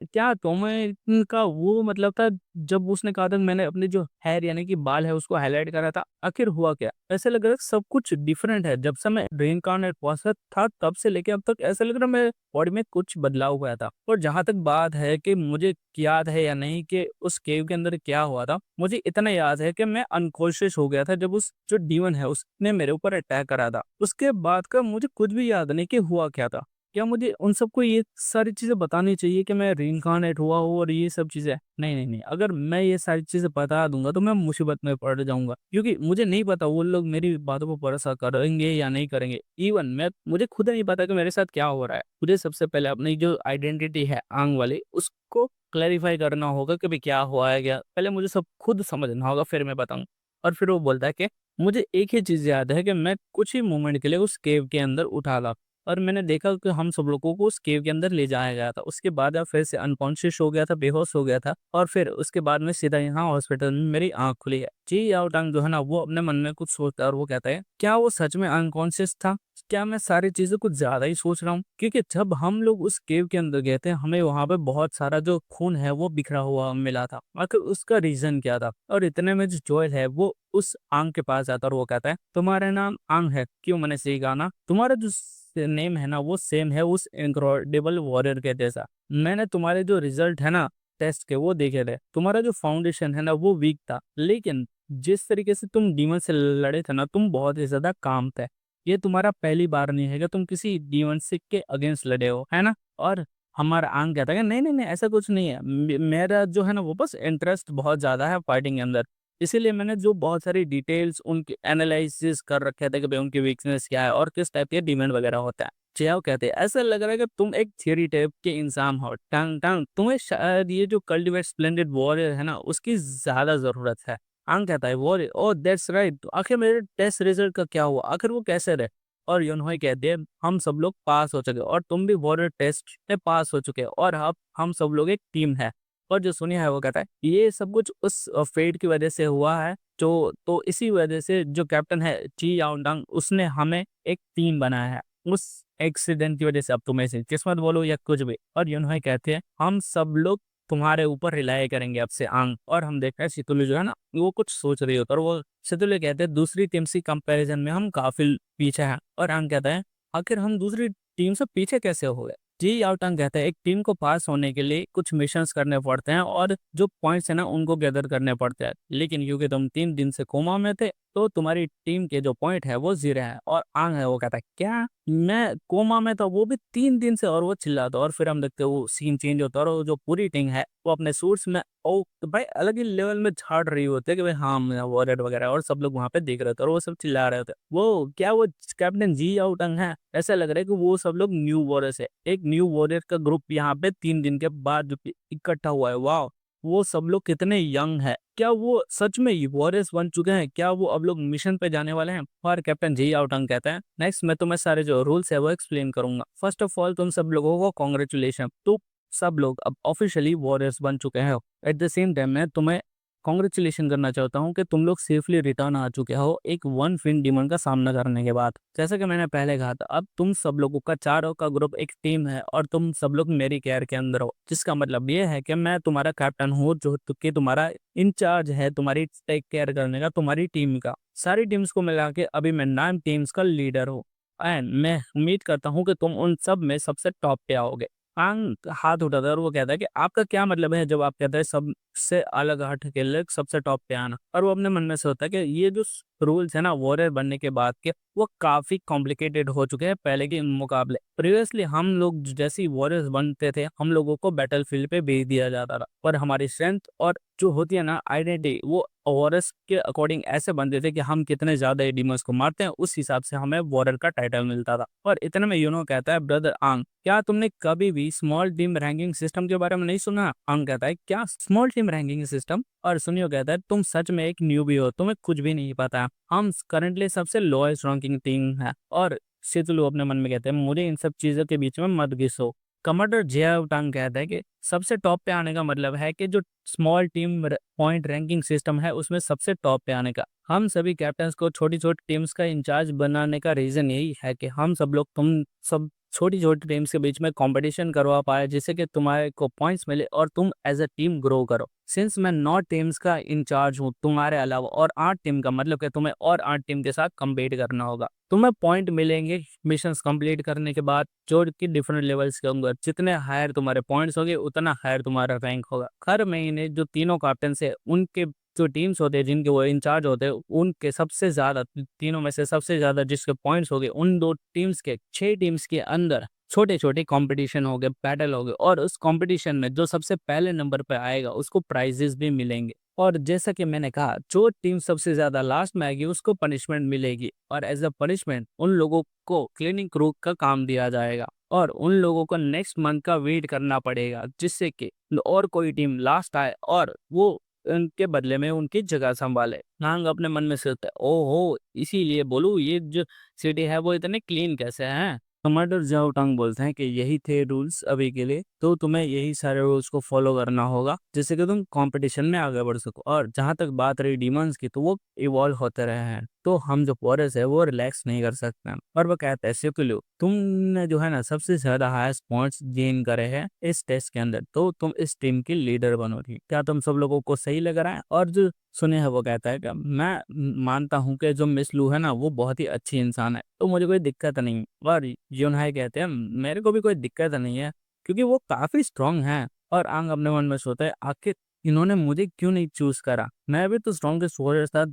क्या तुम्हें इनका वो मतलब था जब उसने कहा था मैंने अपने जो हेयर यानी कि बाल है उसको हाईलाइट करा था आखिर हुआ क्या? ऐसे लग रहा है सब कुछ डिफरेंट है। जब से मैं रेनकार्नेट हुआ था तब से लेके अब तक ऐसा लग रहा है मेरे बॉडी में कुछ बदलाव हुआ था। और जहां तक बात है कि मुझे याद है या नहीं कि उस केव के अंदर क्या हुआ था, मुझे इतना याद है कि मैं अनकॉन्शियस हो गया था जब उस जो डीमन है उसने मेरे ऊपर अटैक करा था। उसके बाद का मुझे कुछ भी याद नहीं कि हुआ क्या था। क्या मुझे उन सबको ये सारी चीजें बतानी चाहिए कि मैं रीइंकार्नेट हुआ हूँ और ये सब चीजें? नहीं नहीं नहीं, अगर मैं ये सारी चीजें बता दूंगा तो मैं मुसीबत में पड़ जाऊंगा क्योंकि मुझे नहीं पता वो लोग मेरी बातों पर भरोसा करेंगे या नहीं करेंगे। इवन मैं मुझे खुद नहीं पता कि मेरे साथ क्या हो रहा है। मुझे सबसे पहले अपनी जो आइडेंटिटी है आंग वाली उसको क्लैरिफाई करना होगा कि भाई क्या हुआ है क्या। पहले मुझे सब खुद समझना होगा फिर मैं बताऊँ। और फिर वो बोलता है कि मुझे एक ही चीज याद है कि मैं कुछ ही मोमेंट के लिए उस केव के अंदर उठा था और मैंने देखा कि हम सब लोगों को उस केव के अंदर ले जाया गया था। उसके बाद फिर से अनकॉन्शियस हो गया था, बेहोश हो गया था और फिर उसके बाद में सीधा यहाँ हॉस्पिटल में मेरी आंख खुली है। जी याओ टांग जो है ना वो अपने मन में कुछ सोचता है और वो कहता है क्या वो सच में अनकॉन्शियस था? क्या मैं सारी चीजें कुछ ज्यादा ही सोच रहा हूँ? क्योंकि जब हम लोग उस केव के अंदर गए थे हमें वहां पे बहुत सारा जो खून है वो बिखरा हुआ मिला था। आखिर उसका रीजन क्या था? और इतने में जो जोएल है वो उस आंग के पास जाता है और वो कहता है तुम्हारा नाम आंग है क्यों? मैंने सही कहा ना? तुम्हारा जो नेम है ना वो सेम है उस इनक्रेडिबल वॉरियर के जैसा। मैंने तुम्हारे जो रिजल्ट है ना टेस्ट के वो देखे थे। तुम्हारा जो फाउंडेशन है ना वो वीक था लेकिन जिस तरीके से तुम डीमन से लड़े थे ना तुम बहुत ही ज्यादा काम थे। ये तुम्हारा पहली बार नहीं है कि तुम किसी डीमन से के अगेंस्ट लड़े हो, है ना? और हमारा आंग कहता है कि नहीं नहीं नहीं ऐसा कुछ नहीं है। मेरा जो है ना वो बस इंटरेस्ट बहुत ज्यादा है फाइटिंग के अंदर। इसीलिए मैंने जो बहुत सारी डिटेल्स उनके एनालिसिस कर रखे थे कि भाई उनकी वीकनेस क्या है और किस टाइप के डिमांड वगैरह होता है। चियाओ कहते हैं ऐसा लग रहा है कि तुम एक थियरी टाइप के इंसान हो। टंग टंग तुम्हें शायद ये जो कल्टिवेट स्प्लेंडेड वॉरियर है ना उसकी ज्यादा जरूरत है। आंग कहता है वॉरियर ओ दैट्स राइट। तो आखिर मेरे टेस्ट रिजल्ट का क्या हुआ? आखिर वो कैसे रहे? और यूनहोई कहते हैं हम सब लोग पास हो चुके और तुम भी वॉरियर टेस्ट में पास हो चुके और अब हम सब लोग एक टीम है। और जो सुनिया है वो कहता है ये सब कुछ उस फेट की वजह से हुआ है जो तो इसी वजह से जो कैप्टन है ची याओडंग उसने हमें एक टीम बनाया है। उस एक्सीडेंट की वजह से अब तुम ऐसे किस्मत बोलो या कुछ भी। और यूनहोई कहते हैं हम सब लोग तुम्हारे ऊपर रिलाय करेंगे अब से आंग। और हम देख रहे हैं सितुली जो है ना वो कुछ सोच रही होती है और वो सितुली कहते हैं दूसरी टीम से कंपैरिजन में हम काफी पीछे हैं। और आंग कहता है आखिर हम दूसरी टीम से पीछे कैसे हो गए? जी याओटंग कहता है एक टीम को पास होने के लिए कुछ मिशंस करने पड़ते हैं और जो पॉइंट्स है ना उनको गैदर करने पड़ते हैं लेकिन क्योंकि तुम 3 दिन से कोमा में थे तो तुम्हारी टीम के जो पॉइंट है वो 0 है। और आंग है वो कहता है क्या मैं कोमा में था वो भी 3 दिन से? और वो चिल्लाता और फिर हम देखते हैं वो सीन चेंज होता है और वो जो पूरी टीम है वो अपने सूट्स में ओ तो भाई अलग ही लेवल में झाड़ रही होती है कि भाई हाँ वॉरियर वगैरह और सब लोग वहां पे देख रहे थे और वो सब चिल्ला रहे थे। वो क्या वो कैप्टन जी याओटंग है? ऐसा लग रहा है कि वो सब लोग न्यू वॉरियर्स है। एक न्यू वॉरियर का ग्रुप यहाँ पे 3 दिन के बाद जो इकट्ठा हुआ है। वाह वो सब लोग कितने यंग है, क्या वो सच में वॉरियर्स बन चुके हैं, क्या वो अब लोग मिशन पे जाने वाले हैं। और कैप्टन जी आउटंग कहते हैं नेक्स्ट मैं तुम्हें सारे जो रूल्स है वो एक्सप्लेन करूंगा। फर्स्ट ऑफ ऑल तुम सब लोगों को कॉन्ग्रेचुलेशन, तो सब लोग अब ऑफिशियली वॉरियर्स बन चुके हैं। एट द सेम टाइम मैं तुम्हें कॉन्ग्रेचुलेशन करना चाहता हूँ कि तुम लोग सेफली रिटर्न आ चुके हो एक वन फिन डीमन का सामना करने के बाद। जैसा कि मैंने पहले कहा था, अब तुम सब लोगों का चारों का ग्रुप एक टीम है और तुम सब लोग मेरी केयर के अंदर हो, जिसका मतलब ये है कि मैं तुम्हारा कैप्टन हूँ जो कि तुम्हारा इंचार्ज है तुम्हारी टेक केयर करने का, तुम्हारी टीम का। सारी टीम्स को मिला के अभी मैं 9 टीम्स का लीडर हूँ एंड मैं उम्मीद करता हूँ कि तुम उन सब में सबसे टॉप पे आओगे। आंग हाथ उठाता है और वो कहता है कि आपका क्या मतलब है जब आप कहते हैं सबसे अलग हट के लिए सबसे टॉप पे आना। और वो अपने मन में से होता है कि ये जो रूल्स है ना वॉरियर बनने के बाद के, वो काफी कॉम्प्लिकेटेड हो चुके हैं पहले के मुकाबले। प्रीवियसली हम लोग जैसे ही वॉरियर्स बनते थे हम लोगों को बैटल फील्ड पे भेज दिया जाता था, और हमारी स्ट्रेंथ और जो होती है ना आइडेंटिटी वो वॉरियर्स के अकॉर्डिंग ऐसे बनते थे कि हम कितने ज्यादा डीमर्स को मारते हैं उस हिसाब से हमें वॉरियर का टाइटल मिलता था। और इतने में यूनो कहता है ब्रदर आंग, क्या तुमने कभी भी स्मॉल टीम रैंकिंग सिस्टम के बारे में नहीं सुना। आंग कहता है क्या स्मॉल टीम रैंकिंग सिस्टम। और सुनियो कहता है तुम सच में एक न्यूबी हो, तुम्हें कुछ भी नहीं पता। हम करंटली सबसे लोएस्ट रैंकिंग टीम है। और शितुलु अपने मन में कहते हैं मुझे इन सब चीजों के बीच में मत घिसो। कमांडर जियाओटांग कहता है कि सबसे टॉप पे आने का मतलब है कि जो small team point ranking system है उसमें सबसे टॉप पे आने का। हम सभी कैप्टन्स को छोटी छोटी टीम्स का इंचार्ज बनाने का रीजन यही है कि हम सब लोग तुम सब छोटी छोटी टीम्स के बीच में कंपटीशन करवा पाए, जिससे कि तुम्हारे को पॉइंट्स मिले और तुम एज अ टीम ग्रो करो। सिंस मैं 9 टीम्स का इंचार्ज हूँ तुम्हारे अलावा और 8 टीम का, मतलब कि तुम्हें और 8 टीम के साथ कम्पीट करना होगा। तुम्हें पॉइंट मिलेंगे मिशंस कंप्लीट करने के बाद जो कि डिफरेंट लेवल्स के होंगे। जितने हायर तुम्हारे पॉइंट्स होंगे उतना हायर तुम्हारा रैंक होगा। हर महीने जो तीनों कैप्टन है उनके जो टीम्स होते हैं जिनके वो इंचार्ज होते हैं उनके सबसे ज्यादा, तीनों में से सबसे ज्यादा जिसके पॉइंट्स हो गए उन 2 टीम्स के 6 टीम्स के अंदर छोटे छोटे कंपटीशन हो गए, बैटल हो गए, और उस कंपटीशन में जो सबसे पहले नंबर पे आएगा उसको प्राइजेस भी मिलेंगे। और जैसा कि मैंने कहा जो टीम सबसे ज्यादा लास्ट में आएगी उसको पनिशमेंट मिलेगी, और एज अ पनिशमेंट उन लोगों को क्लीनिंग क्रू का काम दिया जाएगा और उन लोगों को नेक्स्ट मंथ का वेट करना पड़ेगा, जिससे कि और कोई टीम लास्ट आए और वो उनके बदले में उनकी जगह संभाले। नांग अपने मन में सोचता है ओहो इसीलिए बोलूं ये जो सिटी है वो इतने क्लीन कैसे हैं। कमांडर जाओटांग बोलते हैं कि यही थे रूल्स अभी के लिए, तो तुम्हें यही सारे रूल्स को फॉलो करना होगा जिससे कि तुम कंपटीशन में आगे बढ़ सको। और जहां तक बात रही डिमंस की तो वो इवॉल्व होते रहे हैं, तो हम जो वॉरियर्स है वो रिलैक्स नहीं कर सकते हैं। और वो कहते हैं सिकुलू तुमने जो है ना सबसे ज्यादा हाईएस्ट पॉइंट्स गेन करे हैं इस टेस्ट के अंदर, तो तुम इस टीम की लीडर बनोगी। क्या तुम सब लोगों को सही लग रहा है। और जो सुने है वो कहता है कि मैं मानता हूं कि जो मिस लू है ना वो बहुत ही अच्छी इंसान है, तो मुझे कोई दिक्कत नहीं। और यूनहाई कहते हैं मेरे को भी कोई दिक्कत नहीं है क्योंकि वो काफी स्ट्रांग है। और आंग अपने मन में सोचता है आखिर इन्होंने मुझे क्यों नहीं चूज करा, मैं भी तो स्ट्रॉन्गेस्ट वॉरियर था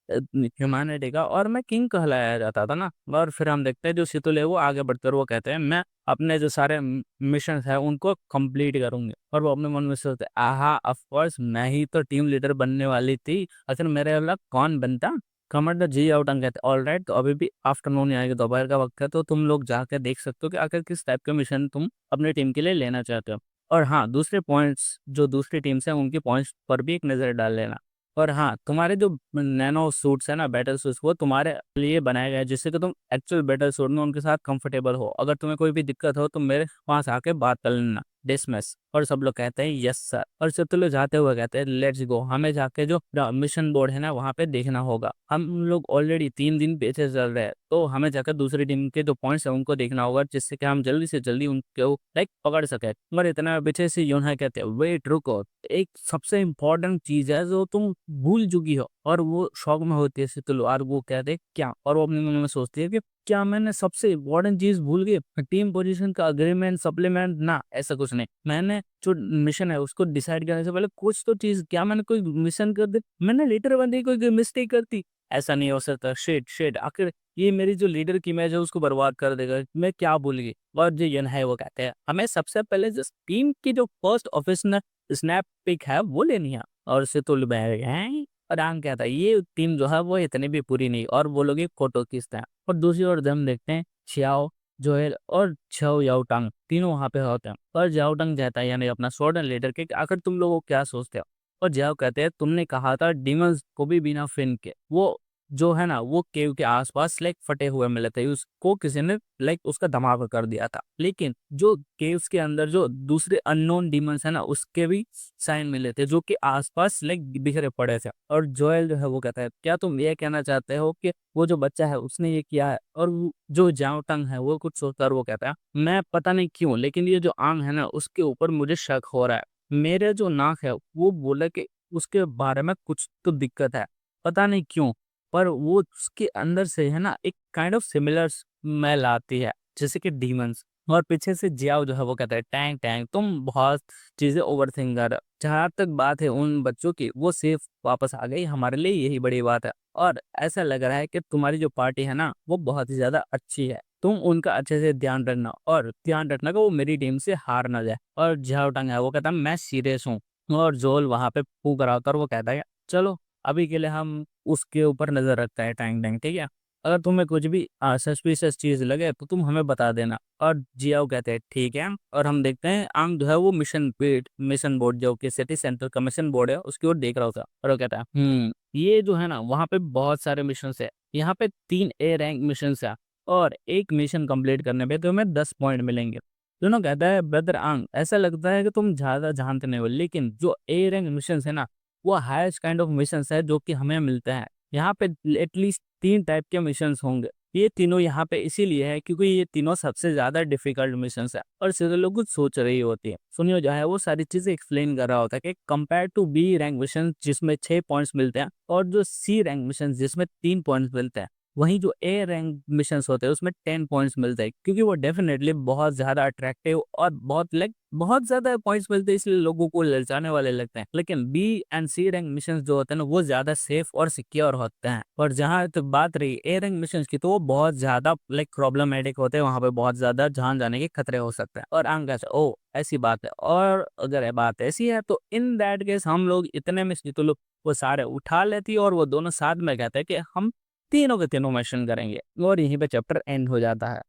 ह्यूमैनिटी का, और मैं किंग कहलाया जाता था ना। और फिर हम देखते हैं जो सितुल है वो आगे बढ़कर वो कहते हैं मैं अपने जो सारे मिशन है उनको कंप्लीट करूंगे। और वो अपने मन में सोचते हैं आहा ऑफ कोर्स मैं ही तो टीम लीडर बनने वाली थी, अगर मेरे अलग कौन बनता। कमांडर जी आउटन कहते हैं ऑल राइट, तो अभी भी आफ्टरनून यानी कि दोपहर का वक्त है, तो तुम लोग जाकर देख सकते हो कि आखिर किस टाइप का मिशन तुम अपनी टीम के लिए लेना चाहते हो। और हाँ दूसरे पॉइंट्स जो दूसरी टीम्स हैं उनके पॉइंट्स पर भी एक नज़र डाल लेना। और हाँ तुम्हारे जो नैनो सूट्स है ना बैटल सूट्स वो तुम्हारे लिए बनाए गए हैं जिससे कि तुम एक्चुअल बैटल सूट में उनके साथ कंफर्टेबल हो। अगर तुम्हें कोई भी दिक्कत हो तो मेरे पास आके बात कर लेना। डिसमिस। और सब लोग कहते हैं यस सर, और सब लोग जाते हुए कहते हैं लेट्स गो, हमें जाके जो मिशन बोर्ड है ना वहाँ पे देखना होगा। हम लोग ऑलरेडी 3 दिन पीछे चल रहे हैं, तो हमें जाकर दूसरी टीम के जो पॉइंट्स है उनको देखना होगा जिससे कि हम जल्दी से जल्दी उनको लाइक पकड़ सके। मगर इतना पीछे से यूं है कहते हैं वेट रुको, एक सबसे इम्पोर्टेंट चीज है जो तुम भूल चुकी हो। और वो शौक में होती है शीतल, और वो कहते हैं क्या, और वो अपने मन में सोचती है कि क्या मैंने सबसे इम्पोर्टेंट चीज भूल गई। टीम पोजीशन का अग्रीमेंट सप्लीमेंट ना, ऐसा कुछ नहीं। मैंने जो मिशन है उसको डिसाइड करने से पहले कुछ तो चीज, क्या मैंने कोई मिशन कर दी, मैंने लीडर बन कोई मिस्टेक करती, ऐसा नहीं हो सकता। शेड शेड आखिर ये मेरी जो लीडर की इमेज है उसको बर्बाद कर देगा, मैं क्या भूल गई। और जो यन है वो कहते हैं हमें सबसे पहले जिस टीम की जो फर्स्ट ऑफिशियल स्नैप पिक है वो लेनी है। और सितुल बैठ गए। और आंग कहता है ये टीम जो है वो इतनी भी पूरी नहीं, और वो लोग एक फोटो खींचते हैं। और दूसरी ओर हम देखते हैं छियाओ जोएल और छाओ याओटंग तीनों वहाँ पे होते हैं। और याओटंग कहता है यानी अपना स्वॉर्ड लीडर के कि आखिर तुम लोग क्या सोचते हो? और जाओ कहते हैं तुमने कहा था डीमंस को भी बिना फिन के वो जो है ना वो केव के आसपास लाइक फटे हुए मिले थे, उसको किसी ने लाइक उसका धमाका कर दिया था। लेकिन जो केव्स के अंदर जो दूसरे अननोन डीमंस है ना उसके भी साइन मिले थे जो कि आसपास लाइक बिखरे पड़े थे। और जोएल जो है वो कहता है क्या तुम ये कहना चाहते हो कि वो जो बच्चा है उसने ये किया है? और जो जाओ टंग है वो कुछ सोचकर वो कहता है मैं पता नहीं क्यों लेकिन ये जो आंग है ना उसके ऊपर मुझे शक हो रहा है। मेरे जो नाक है वो बोला कि उसके बारे में कुछ तो दिक्कत है, पता नहीं क्यों, पर वो उसके अंदर से है ना एक काइंड ऑफ सिमिलर स्मेल आती है जैसे कि डीमंस। और पीछे से जियाओ जो है वो कहता है टैंग टैंग तुम बहुत चीजें ओवर थिंक कर रहे हो। जहाँ तक बात है उन बच्चों की वो सेफ वापस आ गई, हमारे लिए यही बड़ी बात है। और ऐसा लग रहा है कि तुम्हारी जो पार्टी है ना वो बहुत ही ज्यादा अच्छी है, तुम उनका अच्छे से ध्यान रखना और ध्यान रखना कि वो मेरी टीम से हार ना जाए। और जियाओ टंग है वो कहता है मैं सीरियस हूँ। और जोल वहां पे फूंक रहा होता है और वो कहता है चलो अभी के लिए हम उसके ऊपर नजर रखते हैं टैंग टैंग, ठीक है? अगर तुम्हें कुछ भी सस्पिशियस चीज लगे तो तुम हमें बता देना। और जियाओ कहते हैं ठीक है। और हम देखते हैं आंग जो है वो मिशन बोर्ड जो कि सिटी सेंटर का मिशन बोर्ड है उसकी ओर देख रहा होता है और वो कहता है ये जो है ना वहाँ पे बहुत सारे मिशन है, यहाँ पे 3 A रैंक मिशन है और एक मिशन कंप्लीट करने पे तुम्हें 10 पॉइंट मिलेंगे। दोनों कहता है ब्रदर आंग ऐसा लगता है कि तुम ज्यादा जानते नहीं हो, लेकिन जो A रैंक मिशन है ना वो हाईएस्ट काइंड ऑफ मिशन है जो कि हमें मिलते हैं। यहाँ पे एटलीस्ट 3 टाइप के मिशंस होंगे। ये तीनों यहाँ पे इसीलिए है क्योंकि ये तीनों सबसे ज्यादा डिफिकल्ट मिशंस है और सीधे लोग कुछ सोच रही होती है। सुनियो जो है वो सारी चीजें एक्सप्लेन कर रहा होता है कि compare to B rank mission जिसमें 6 पॉइंट्स मिलते हैं और जो C रैंक मिशन जिसमें 3 पॉइंट्स मिलते हैं, वहीं जो A रैंक मिशंस होते हैं उसमें 10 पॉइंट्स मिलते हैं क्योंकि वो डेफिनेटली बहुत ज्यादा अट्रैक्टिव और बहुत लाइक बहुत ज्यादा पॉइंट्स मिलते हैं इसलिए लोगों को ललचाने वाले लगते हैं। लेकिन B and C rank missions जो होते हैं ना वो ज्यादा सेफ और सिक्योर होते हैं। और जहाँ तक बात रही A रैंक मिशंस की तो वो बहुत ज्यादा लाइक प्रॉब्लमेटिक होते हैं, वहां पे बहुत ज्यादा जान जाने के खतरे हो सकते हैं। और आंगा से ओ ऐसी बात है, और अगर ये बात ऐसी है तो इन दैट केस हम लोग इतने में से तो लोग वो सारे उठा लेती है और वो दोनों साथ में कहते हैं कि हम तीनों के तीनों मिशन करेंगे और यहीं पे चैप्टर एंड हो जाता है।